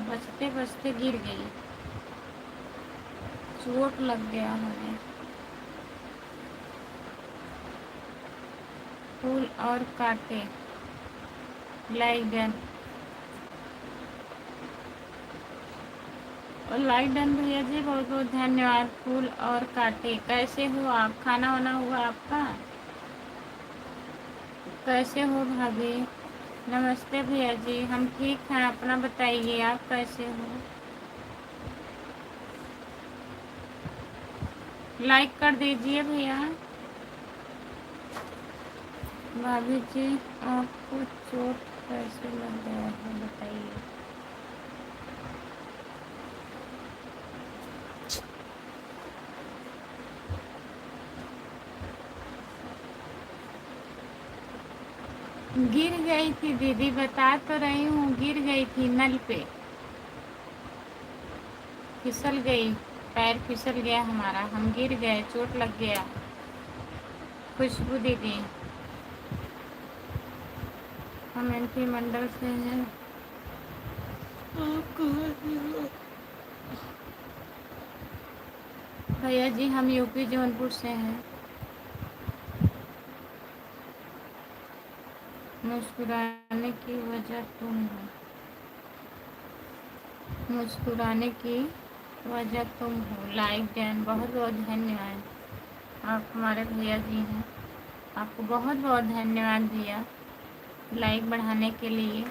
Speaker 1: बचते बचते गिर गई, चोट लग गया हमें। फूल और कांटे, लाइक डन। और लाइक डन भैया जी, बहुत बहुत धन्यवाद। फूल और कांटे, कैसे हो आप? खाना वाना हुआ आपका? कैसे हो भाभी? नमस्ते भैया जी, हम ठीक हैं, अपना बताइए आप कैसे हो? लाइक कर दीजिए भैया। भाभी जी आपको चोट कैसे लग गया है बताइए। गिर गई थी दीदी, बता तो रही हूँ, गिर गई थी नल पे, फिसल गई, पैर फिसल गया हमारा, हम गिर गए, चोट लग गया। खुशबू दीदी, हम एमपी मंडल से हैं। भैया जी हम यूपी जौनपुर से हैं। मुस्कुराने की वजह तुम हो, मुस्कुराने की वजह तुम हो, लाइक डन, बहुत बहुत धन्यवाद। आप हमारे भैया जी हैं, आपको बहुत बहुत धन्यवाद भैया लाइक बढ़ाने के लिए।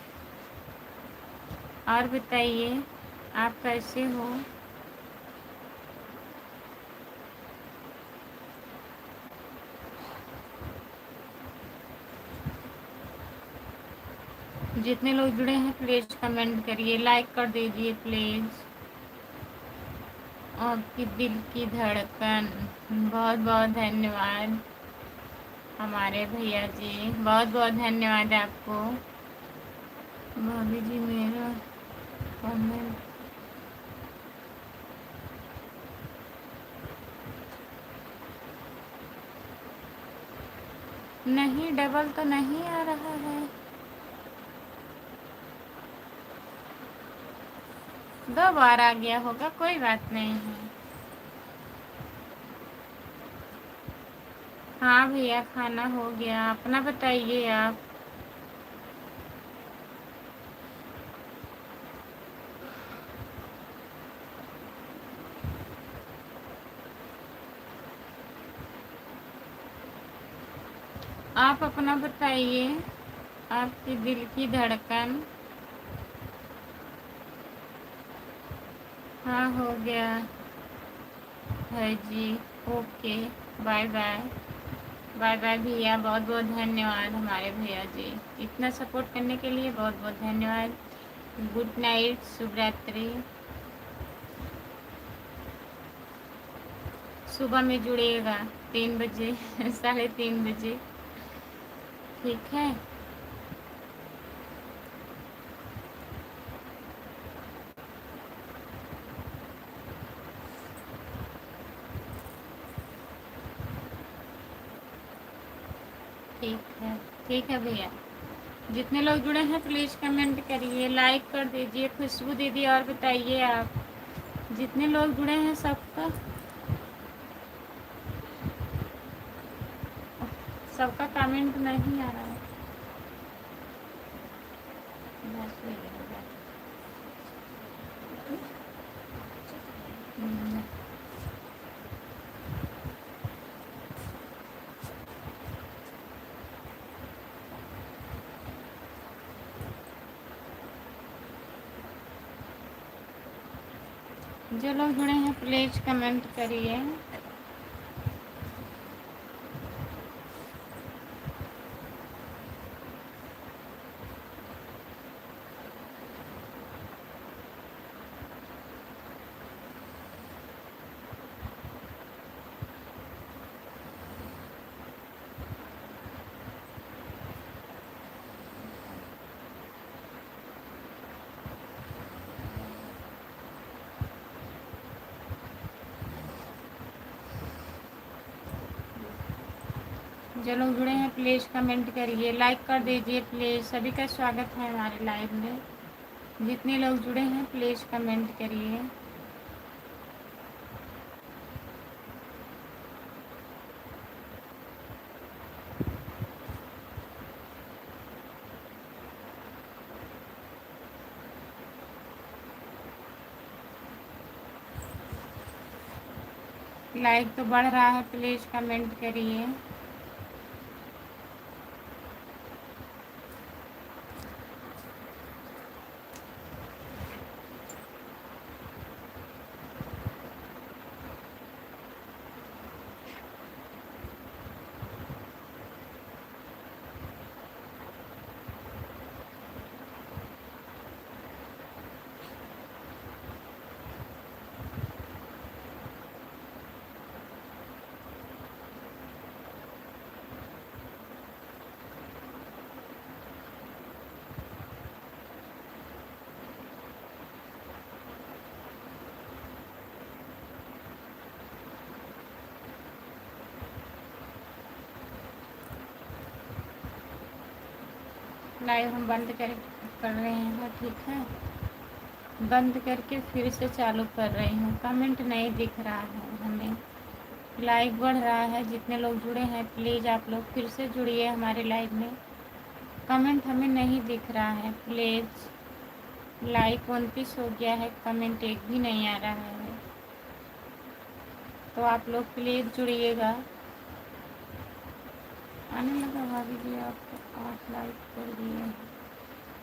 Speaker 1: और बताइए आप कैसे हो? जितने लोग जुड़े हैं प्लीज़ कमेंट करिए, लाइक कर दीजिए प्लीज़। आपकी दिल की धड़कन, बहुत बहुत धन्यवाद हमारे भैया जी, बहुत बहुत धन्यवाद आपको। भाभी जी मेरा कमेंट नहीं, डबल तो नहीं आ रहा है। 2 बार आ गया होगा, कोई बात नहीं है। हाँ भैया खाना हो गया, अपना बताइए आप। आप अपना बताइए, आपकी दिल की धड़कन। हाँ हो गया है जी, okay, bye bye. Bye bye भैया, बहुत बहुत धन्यवाद हमारे भैया जी, इतना सपोर्ट करने के लिए बहुत बहुत धन्यवाद। गुड नाइट, शुभ रात्रि। सुबह में जुड़िएगा 3 बजे 3:30 बजे, ठीक है? ठीक है, ठीक है भैया। जितने लोग जुड़े हैं प्लीज़ कमेंट करिए, लाइक कर दीजिए। खुशबू दीदी और बताइए आप, जितने लोग जुड़े हैं सबका सबका कमेंट नहीं आ रहा है। बस हो गया। जो लोग जुड़े हैं प्लीज़ कमेंट करिए। जो लोग जुड़े हैं प्लीज़ कमेंट करिए, लाइक कर दीजिए प्लीज़। सभी का स्वागत है हमारे लाइव में। जितने लोग जुड़े हैं प्लीज़ कमेंट करिए। लाइक तो बढ़ रहा है, प्लीज़ कमेंट करिए। लाइव हम बंद कर रहे हैं, ठीक है। बंद करके फिर से चालू कर रही हूँ। कमेंट नहीं दिख रहा है हमें। लाइक बढ़ रहा है, जितने लोग जुड़े हैं प्लीज़ आप लोग फिर से जुड़िए हमारे लाइव में। कमेंट हमें नहीं दिख रहा है प्लीज़। लाइक 29 हो गया है, कमेंट एक भी नहीं आ रहा है, तो आप लोग प्लीज़ जुड़िएगा। आने लगा भाभी जी, आपको 8 लाइक कर दिए,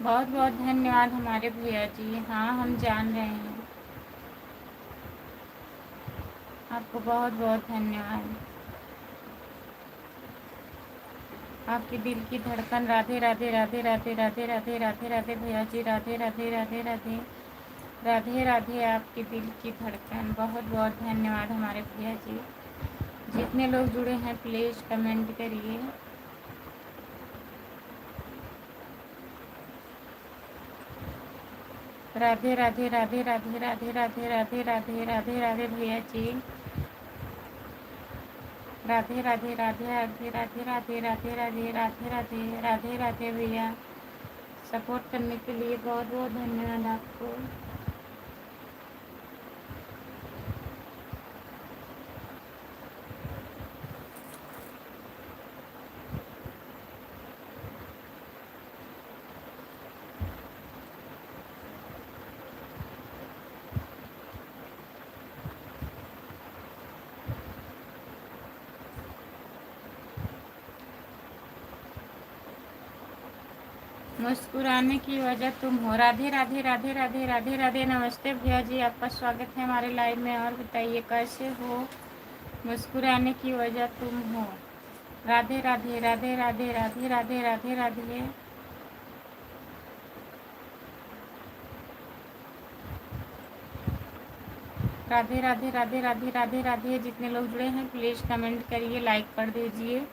Speaker 1: बहुत बहुत धन्यवाद हमारे भैया जी। हाँ हम जान रहे हैं, आपको बहुत बहुत धन्यवाद। आपकी दिल की धड़कन, राधे राधे राधे राधे राधे राधे राधे राधे भैया जी, राधे राधे राधे राधे राधे राधे। आपकी दिल की धड़कन, बहुत बहुत धन्यवाद हमारे भैया जी। जितने लोग जुड़े हैं प्लीज़ कमेंट करिए। राधे राधे राधे राधे राधे राधे राधे राधे राधे राधे भैया जी, राधे राधे राधे राधे राधे राधे राधे राधे राधे राधे राधे राधे भैया। सपोर्ट करने के लिए बहुत बहुत धन्यवाद आपको। मुस्कुराने की वजह तुम हो। राधे राधे राधे राधे राधे राधे। नमस्ते भैया जी, आपका स्वागत है हमारे लाइव में। और बताइए कैसे हो। मुस्कुराने की वजह तुम हो। राधे राधे राधे राधे राधे राधे राधे राधे। राधे राधे राधे राधे राधे राधे। जितने लोग जुड़े हैं प्लीज़ कमेंट करिए, लाइक कर दीजिए।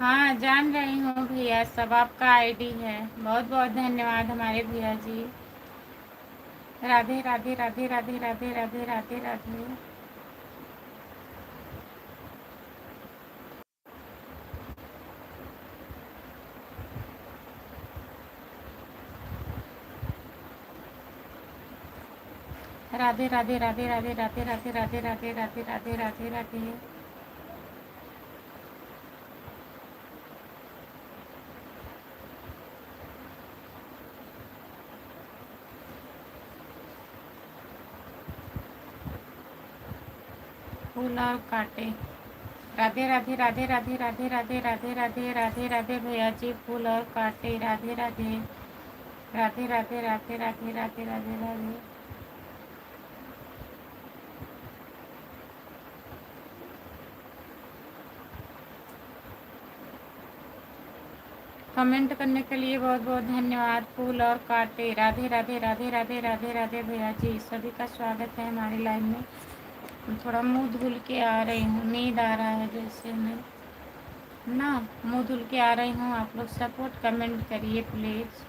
Speaker 1: हाँ जान रही हूँ भैया, सब आपका आईडी है। बहुत बहुत धन्यवाद हमारे भैया जी। राधे राधे राधे राधे राधे राधे राधे राधे। राधे राधे राधे राधे राधे राधे राधे राधे राधे राधे राधे राधे। फूल और कांटे। राधे राधे राधे राधे राधे राधे राधे राधे राधे राधे भैया जी। फूल और कांटे। राधे राधे राधे राधे राधे राधे राधे राधे राधे। कमेंट करने के लिए बहुत बहुत धन्यवाद। फूल और कांटे। राधे राधे राधे राधे राधे राधे भैया जी, सभी का स्वागत है हमारे लाइव में। थोड़ा मुंह धुल के आ रही हूँ, नींद आ रहा है जैसे मैं ना, मुंह धुल के आ रही हूँ। आप लोग सपोर्ट कमेंट करिए प्लीज़।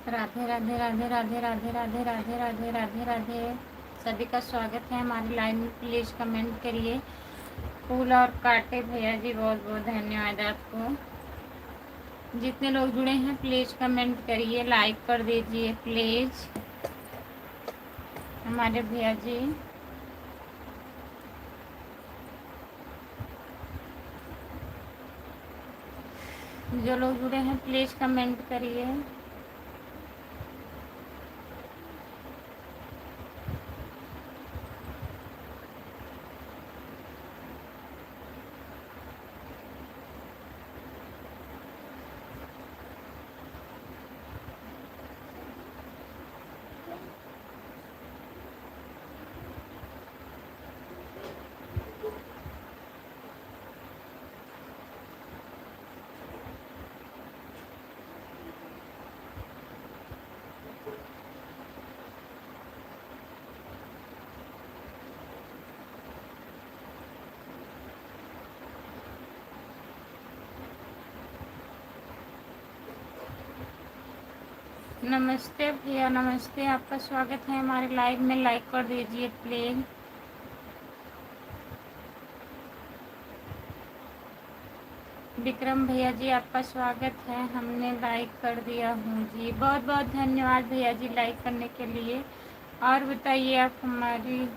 Speaker 1: राधे राधे राधे राधे राधे राधे राधे राधे राधे राधे। सभी का स्वागत है हमारी लाइन में। प्लीज़ कमेंट करिए। फूल और काटे भैया जी, बहुत बहुत धन्यवाद आपको। जितने लोग जुड़े हैं प्लीज़ कमेंट करिए, लाइक कर दीजिए प्लीज़ हमारे भैया जी। जो लोग जुड़े हैं प्लीज़ कमेंट करिए। नमस्ते भैया, नमस्ते। आपका स्वागत है हमारे लाइव में। लाइक कर दीजिए प्लीज़। विक्रम भैया जी, आपका स्वागत है। हमने लाइक कर दिया हूँ जी। बहुत बहुत धन्यवाद भैया जी लाइक करने के लिए। और बताइए आप हमारी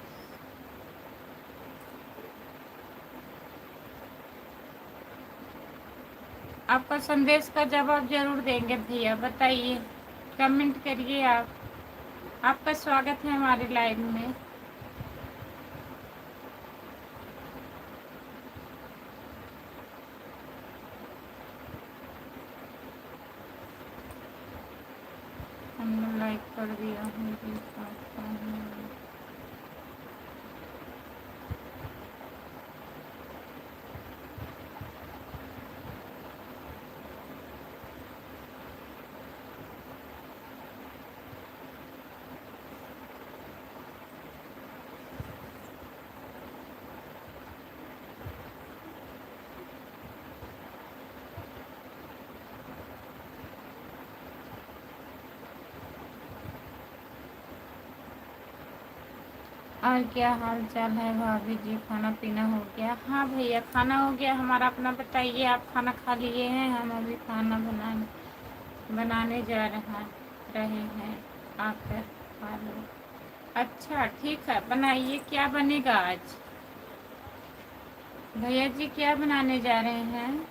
Speaker 1: आपका संदेश का जवाब जरूर देंगे भैया। बताइए, कमेंट करिए आप। आपका स्वागत है हमारे लाइव में। हमने लाइक कर दिया हूँ जी। और क्या हाल चाल है भाभी जी? खाना पीना हो गया? हाँ भैया, खाना हो गया हमारा। अपना बताइए, आप खाना खा लिए हैं? हम अभी खाना बनाने जा रहे हैं। आकर खा लो। अच्छा ठीक है, बनाइए। क्या बनेगा आज भैया जी? क्या बनाने जा रहे हैं?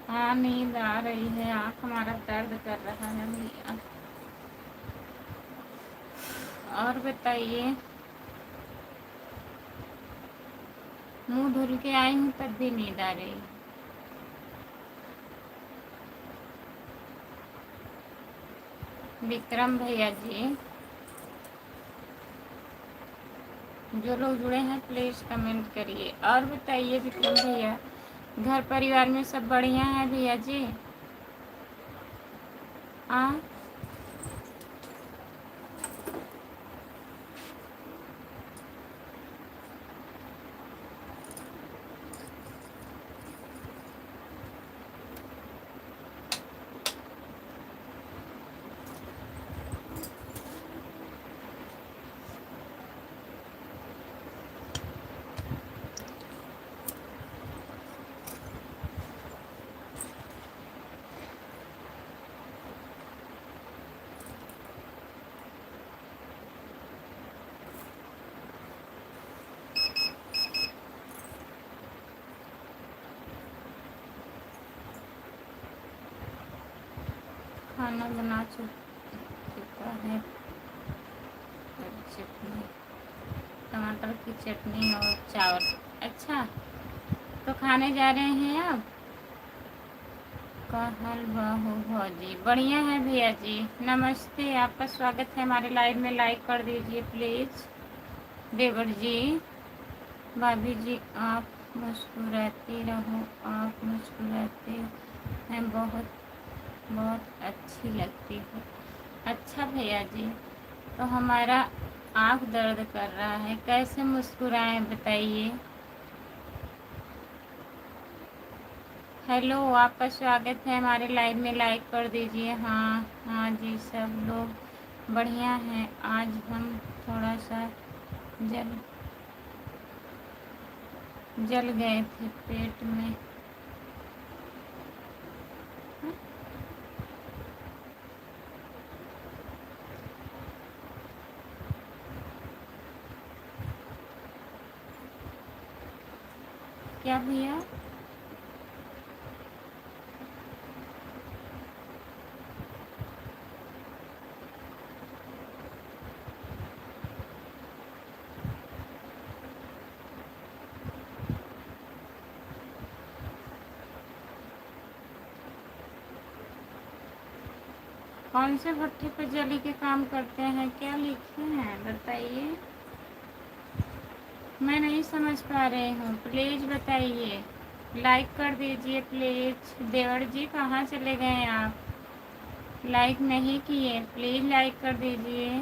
Speaker 1: हाँ, नींद आ रही है। आँख हमारा दर्द कर रहा है भैया। और बताइए। मुंह धुल के आई हूँ तब भी नींद आ रही है। विक्रम भैया जी, जो लोग जुड़े हैं प्लीज़ कमेंट करिए। और बताइए विक्रम भैया, घर परिवार में सब बढ़िया है भैया जी? हाँ, खाना बना चुका है। चटनी, टमाटर की चटनी और चावल। अच्छा, तो खाने जा रहे हैं आप? का हलवा हो भौजी? बढ़िया है भैया जी। नमस्ते, आपका स्वागत है हमारे लाइव में। लाइक कर दीजिए प्लीज़। देवर जी, भाभी जी, आप मुस्कुराती रहो, आप मुस्कुराते हैं, बहुत बहुत अच्छी लगती हो। अच्छा भैया जी, तो हमारा आँख दर्द कर रहा है, कैसे मुस्कुराएं बताइए। हेलो, आपका स्वागत है हमारे लाइव में, लाइक कर दीजिए। हाँ हाँ जी, सब लोग बढ़िया हैं। आज हम थोड़ा सा जल जल गए थे पेट में। क्या भैया? कौन से भट्टे पर जली के काम करते हैं, क्या लिखे हैं बताइए। मैं नहीं समझ पा रही हूँ, प्लीज़ बताइए। लाइक कर दीजिए प्लीज़। देवर जी कहाँ चले गए आप? लाइक नहीं किए, प्लीज़ लाइक कर दीजिए।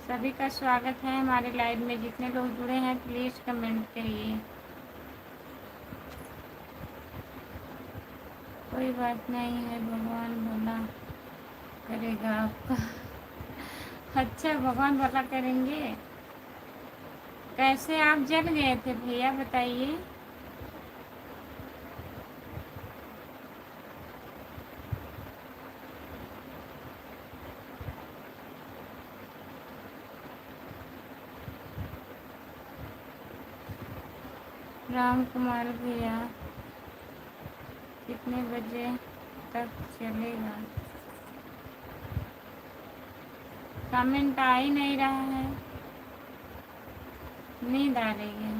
Speaker 1: सभी का स्वागत है हमारे लाइव में, जितने लोग जुड़े हैं प्लीज़ कमेंट करिए। कोई बात नहीं है, भगवान भला करेगा आपका। अच्छा, भगवान भला करेंगे। कैसे आप जल गए थे भैया बताइए। राम कुमार भैया कितने बजे तक चलेगा? कमेंट आ ही नहीं रहा है, नींद आ रही है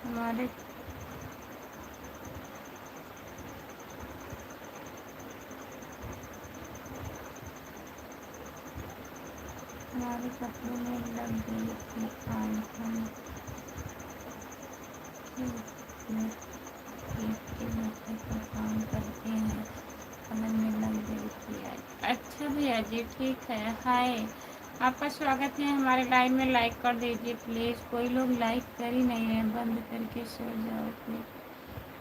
Speaker 1: हमारे हमारे कपड़ों में लग गई थी आग। हम के बच्चे का काम करते हैं, कमर में लग गई थी आग। अच्छा भैया जी, ठीक है। हाय, आपका स्वागत है हमारे लाइव में, लाइक कर दीजिए प्लीज़। कोई लोग लाइक कर ही नहीं रहे, बंद करके सो जाओ फिर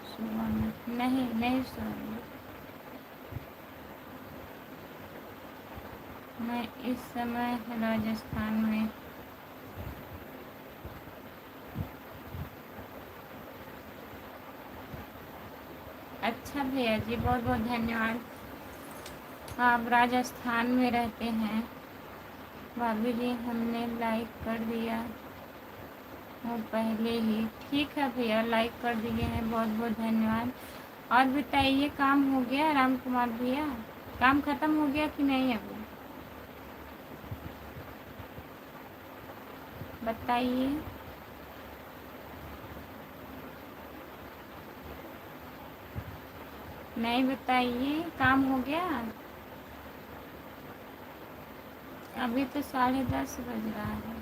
Speaker 1: सुबह में। नहीं नहीं सोऊंगी मैं इस समय राजस्थान में। अच्छा भैया जी, बहुत बहुत धन्यवाद। आप राजस्थान में रहते हैं। भाभी जी, हमने लाइक कर दिया वो पहले ही। ठीक है भैया, लाइक कर दिए हैं, बहुत बहुत धन्यवाद। और बताइए, काम हो गया राम कुमार भैया? काम खत्म हो गया कि नहीं अभी बताइए। नहीं बताइए, काम हो गया? अभी तो 10:30 बज रहा है।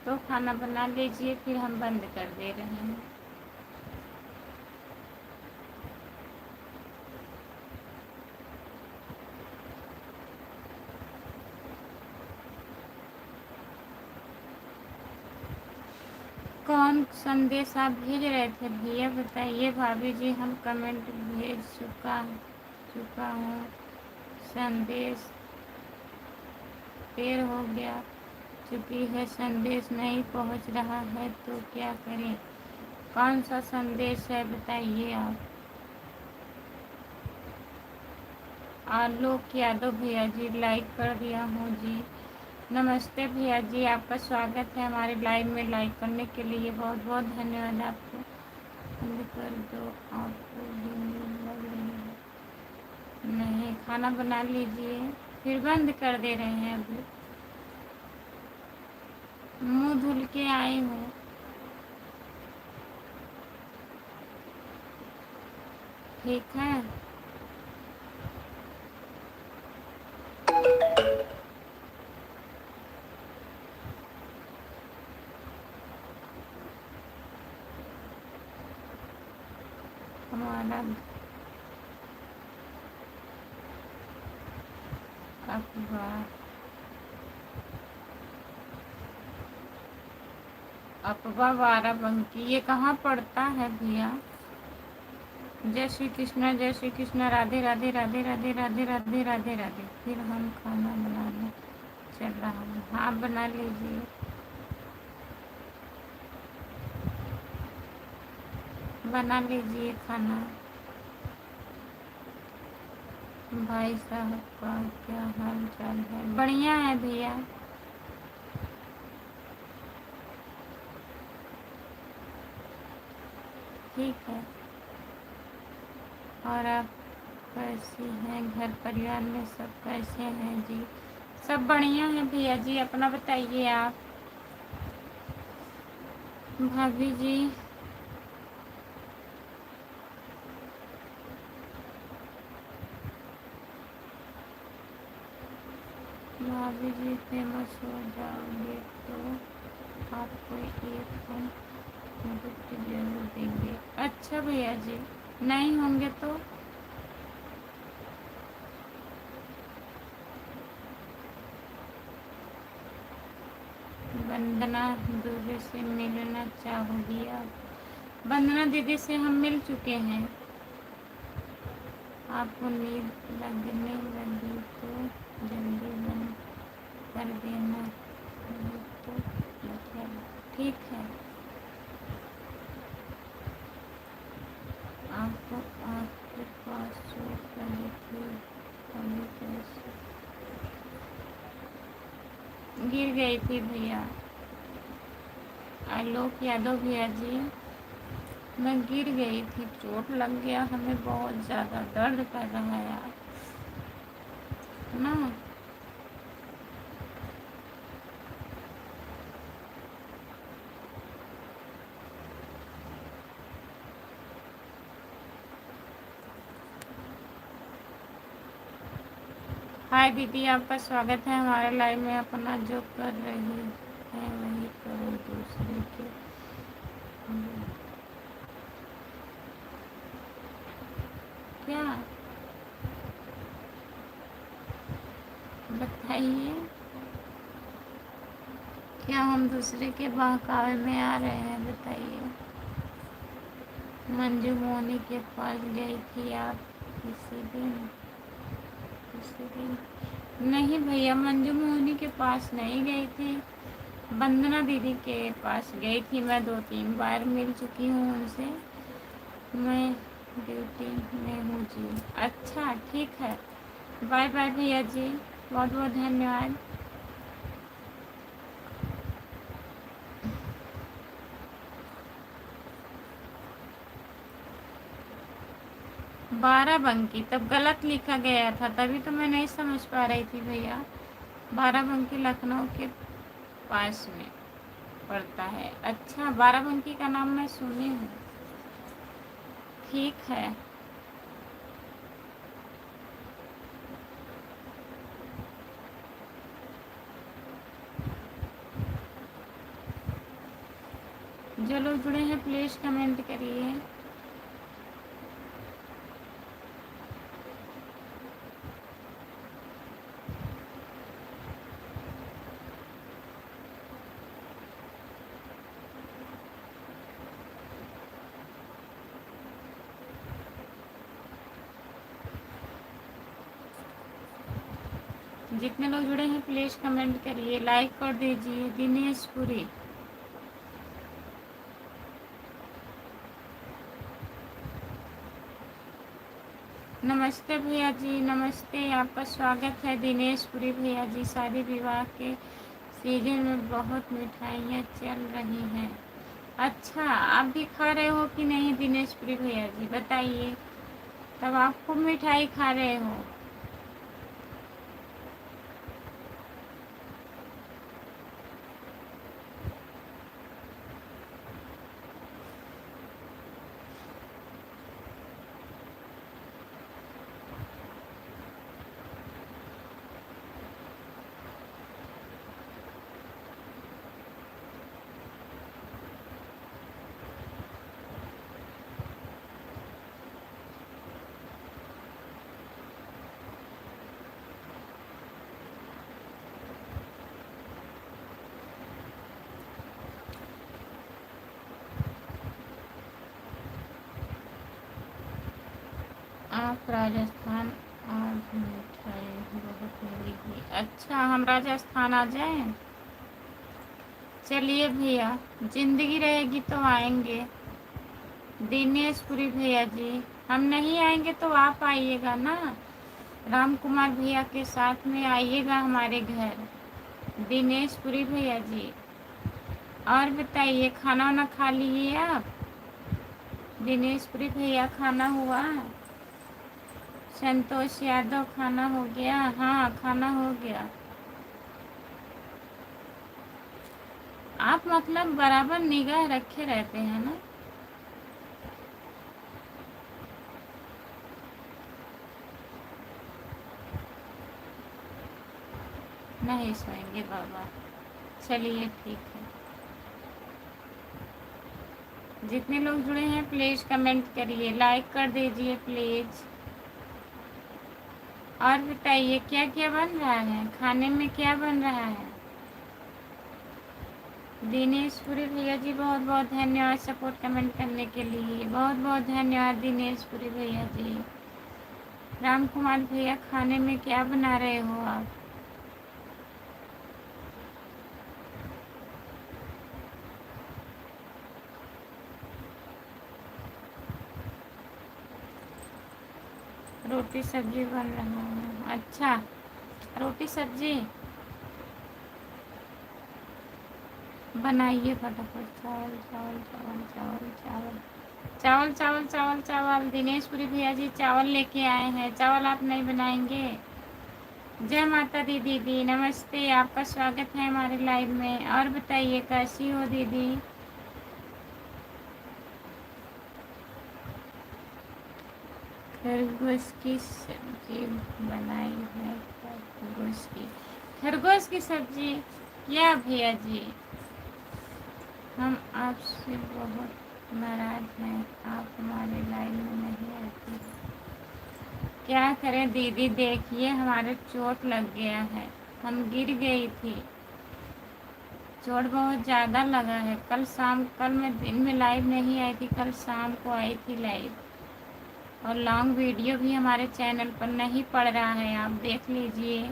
Speaker 1: तो खाना बना लीजिए, फिर हम बंद कर दे रहे हैं। कौन संदेश आप भेज रहे थे भैया बताइए। भाभी जी, हम कमेंट भेज चुका हूँ। संदेश देर हो गया चुकी है, संदेश नहीं पहुँच रहा है तो क्या करें? कौन सा संदेश है बताइए आप। आलोक यादव भैया जी, लाइक कर दिया हूँ जी। नमस्ते भैया जी, आपका स्वागत है हमारे लाइव में, लाइक करने के लिए बहुत बहुत धन्यवाद आपको। बंद कर दो, आपको भी नींद लग रही है? नहीं, खाना बना लीजिए। फिर बंद कर दे रहे हैं अभी। मुंह धुल के आई हूँ। ठीक है। हमारा अखबार अखबार बाराबंकी, ये कहाँ पड़ता है भैया? जय श्री कृष्णा, जय श्री कृष्णा, राधे राधे राधे राधे राधे राधे राधे राधे। फिर हम खाना बनाने चल रहा हूँ। हाँ बना लीजिए, बना लीजिए खाना। भाई साहब का क्या हाल चाल है? बढ़िया है भैया। ठीक है। और आप कैसी हैं? घर परिवार में सब कैसे हैं जी? सब बढ़िया है भैया जी। अपना बताइए आप। भाभी जी, भाभी जी फेमस हो जाओगे तो आपको एक हम गिफ्ट जरूर देंगे। अच्छा भैया जी, नहीं होंगे तो? वंदना दूबे से मिलना चाहोगी आप? वंदना दीदी से हम मिल चुके हैं। आपको नींद लगने लगी तो जल्दी बंद कर देना, नहीं तो मतलब ठीक है। आपको आपके पास सो रही थी, अभी कैसे गिर गई थी भैया? आलोक यादव भैया जी, मैं गिर गई थी, चोट लग गया, हमें बहुत ज़्यादा दर्द कर रहा है यार ना। हाय दीदी, आपका स्वागत है हमारे लाइव में। अपना जो कर रही है वही करो, दूसरे के क्या बताइए? क्या हम दूसरे के बहकावे में आ रहे हैं? बताइए। मंजू मोनी के पास गई थी आप किसी दिन? नहीं भैया, मंजू मोनी के पास नहीं गई थी। वंदना दीदी के पास गई थी। मैं 2-3 बार मिल चुकी हूँ उनसे। मैं ड्यूटी में हूँ जी। अच्छा ठीक है, बाय बाय भैया जी, बहुत बहुत धन्यवाद। बाराबंकी तब गलत लिखा गया था, तभी तो मैं नहीं समझ पा रही थी भैया। बाराबंकी लखनऊ के पास में पड़ता है। अच्छा, बाराबंकी का नाम मैं सुनी हूँ। ठीक है। जो लोग जुड़े हैं प्लीज़ कमेंट करिए। जितने लोग जुड़े हैं प्लीज़ कमेंट करिए, लाइक कर दीजिए। दिनेश पुरी, नमस्ते भैया जी, नमस्ते। आपका स्वागत है दिनेश पुरी भैया जी। शादी विवाह के सीजन में बहुत मिठाइयाँ चल रही हैं। अच्छा, आप भी खा रहे हो कि नहीं दिनेश पुरी भैया जी? बताइए, तब आप खूब मिठाई खा रहे हो। राजस्थान आज मिठाई बहुत मिलेगी। अच्छा, हम राजस्थान आ जाएं? चलिए भैया, जिंदगी रहेगी तो आएंगे। दिनेशपुरी भैया जी, हम नहीं आएंगे तो आप आइएगा ना, राम कुमार भैया के साथ में आइएगा हमारे घर। दिनेशपुरी भैया जी, और बताइए, खाना वाना खा लिए आप? दिनेशपुरी भैया, खाना हुआ? संतोष यादव, खाना हो गया? हाँ, खाना हो गया। आप मतलब बराबर निगाह रखे रहते हैं ना। नहीं सोएंगे बाबा। चलिए ठीक है। जितने लोग जुड़े हैं प्लीज़ कमेंट करिए, लाइक कर दीजिए प्लीज़। और बताइए, क्या क्या बन रहा है खाने में, क्या बन रहा है? दिनेशपुरी भैया जी, बहुत बहुत धन्यवाद सपोर्ट कमेंट करने के लिए, बहुत बहुत धन्यवाद दिनेशपुरी भैया जी। राम कुमार भैया, खाने में क्या बना रहे हो आप? रोटी सब्जी बन रहा है। अच्छा, रोटी सब्जी बनाइए फटाफट। चावल चावल चावल चावल चावल चावल चावल चावल चावल। दिनेशपुरी भैया जी चावल लेके आए हैं, चावल आप नहीं बनाएंगे? जय माता दी दीदी, नमस्ते, आपका स्वागत है हमारे लाइव में। और बताइए, कैसी हो दीदी? खरगोश की सब्जी बनाई है? खरगोश की सब्जी क्या भैया जी? हम आपसे बहुत नाराज हैं, आप हमारे लाइव में नहीं आती। क्या करें दीदी, देखिए हमारे चोट लग गया है, हम गिर गई थी, चोट बहुत ज़्यादा लगा है। कल मैं दिन में लाइव नहीं आई थी, कल शाम को आई थी लाइव। और लॉन्ग वीडियो भी हमारे चैनल पर नहीं पड़ रहा है, आप देख लीजिए।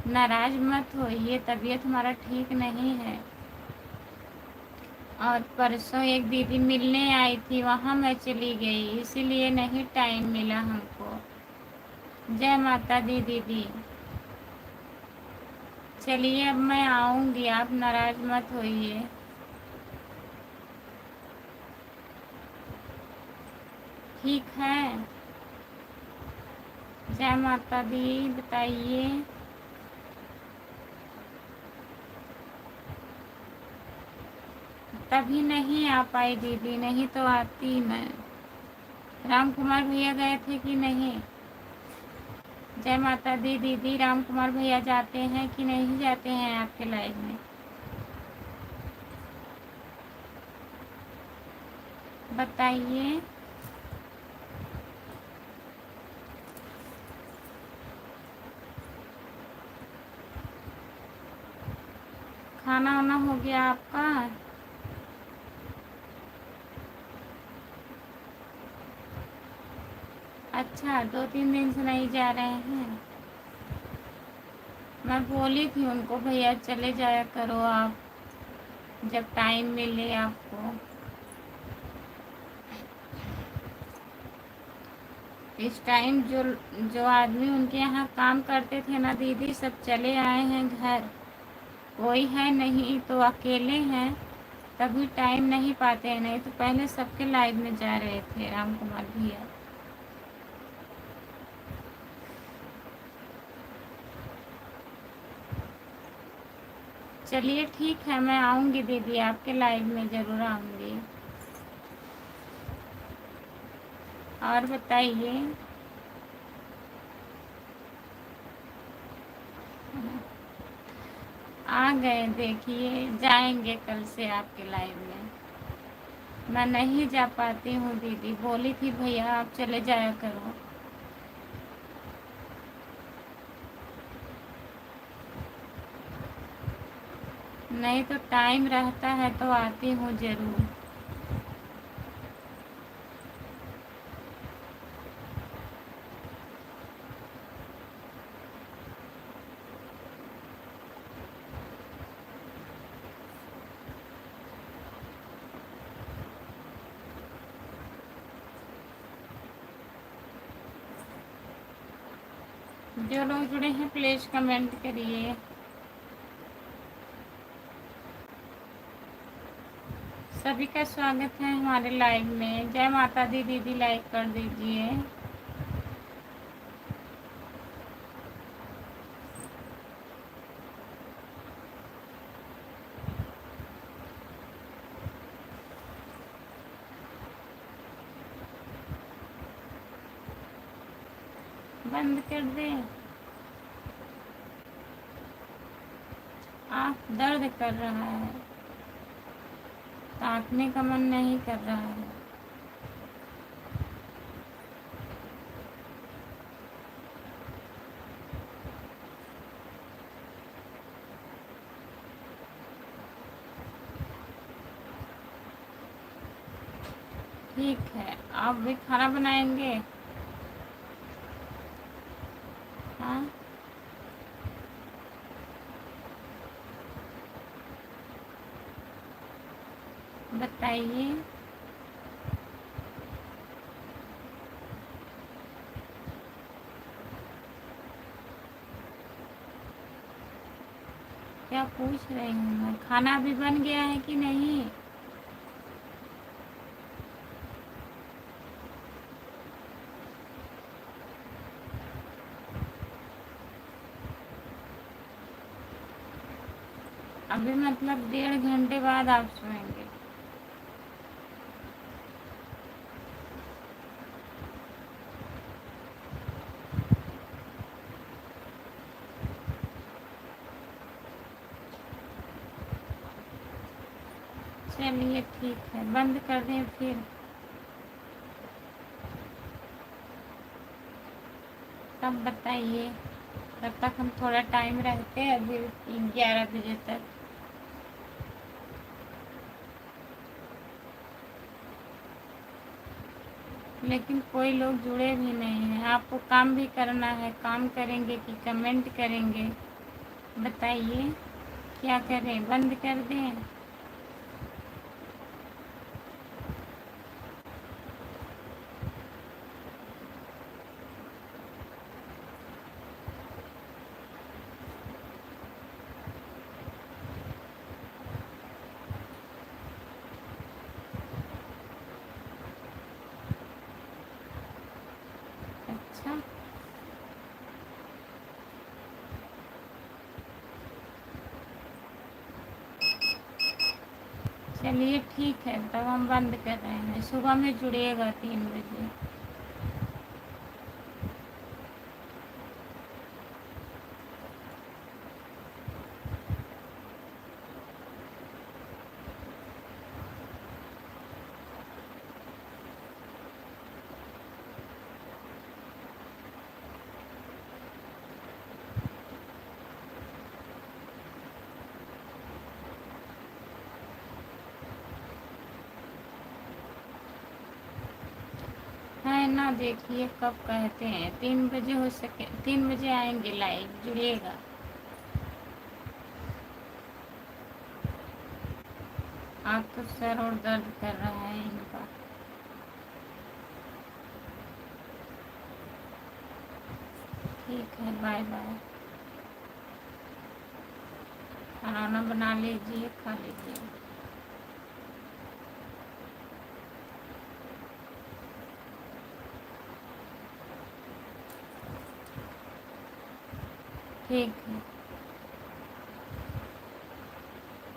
Speaker 1: नाराज मत होइए, तबीयत हमारा ठीक नहीं है। और परसों एक दीदी मिलने आई थी, वहाँ मैं चली गई, इसीलिए नहीं टाइम मिला हमको। जय माता दी दीदी। चलिए अब मैं आऊँगी, आप नाराज मत होइए। ठीक है। जय माता दी। बताइए, तभी नहीं आ पाई दीदी, नहीं तो आती मैं। राम कुमार भैया गए थे कि नहीं? जय माता दी दीदी, राम कुमार भैया जाते हैं कि नहीं जाते हैं आपके लाइव में? बताइए। खाना वाना हो गया आपका? अच्छा, 2-3 दिन से नहीं जा रहे हैं? मैं बोली थी उनको, भैया चले जाया करो आप, जब टाइम मिले आपको। इस टाइम जो जो आदमी उनके यहाँ काम करते थे ना दीदी, सब चले आए हैं घर, कोई है नहीं, तो अकेले हैं, तभी टाइम नहीं पाते हैं, नहीं तो पहले सबके लाइव में जा रहे थे राम कुमार भैया। चलिए ठीक है, मैं आऊँगी दीदी, आपके लाइव में ज़रूर आऊँगी। और बताइए। आ गए, देखिए जाएंगे कल से आपके लाइव में। मैं नहीं जा पाती हूँ दीदी, बोली थी भैया आप चले जाया करो। नहीं तो टाइम रहता है तो आती हूँ ज़रूर। जो लोग जुड़े हैं प्लीज़ कमेंट करिए। सभी का स्वागत है हमारे लाइव में। जय माता दी दीदी, लाइक कर दीजिए। बंद कर दे। आँख दर्द कर रहा है, ताकने का मन नहीं कर रहा है। ठीक है, आप भी खाना बनाएंगे? हाँ, बताइए। क्या पूछ रही हूँ मैं? खाना अभी बन गया है कि नहीं? अभी मतलब 1.5 घंटे बाद आप सोएंगे? चलिए ठीक है, बंद कर दें फिर? तब बताइए, तब तक हम थोड़ा टाइम रहते हैं अभी 11 बजे तक। लेकिन कोई लोग जुड़े भी नहीं हैं। आपको काम भी करना है, काम करेंगे कि कमेंट करेंगे? बताइए, क्या करें? बंद कर दें? अच्छा, चलिए ठीक है, तब हम बंद कर रहे हैं। सुबह में जुड़िएगा 3 बजे। है ना, देखिए कब कहते हैं 3 बजे, हो सके 3 बजे आएंगे लाइव, जुड़िएगा। आप तो सर और दर्द कर रहा है इनका। ठीक है, बाय बाय। खाना बना लीजिए, खा लीजिए। ठीक है।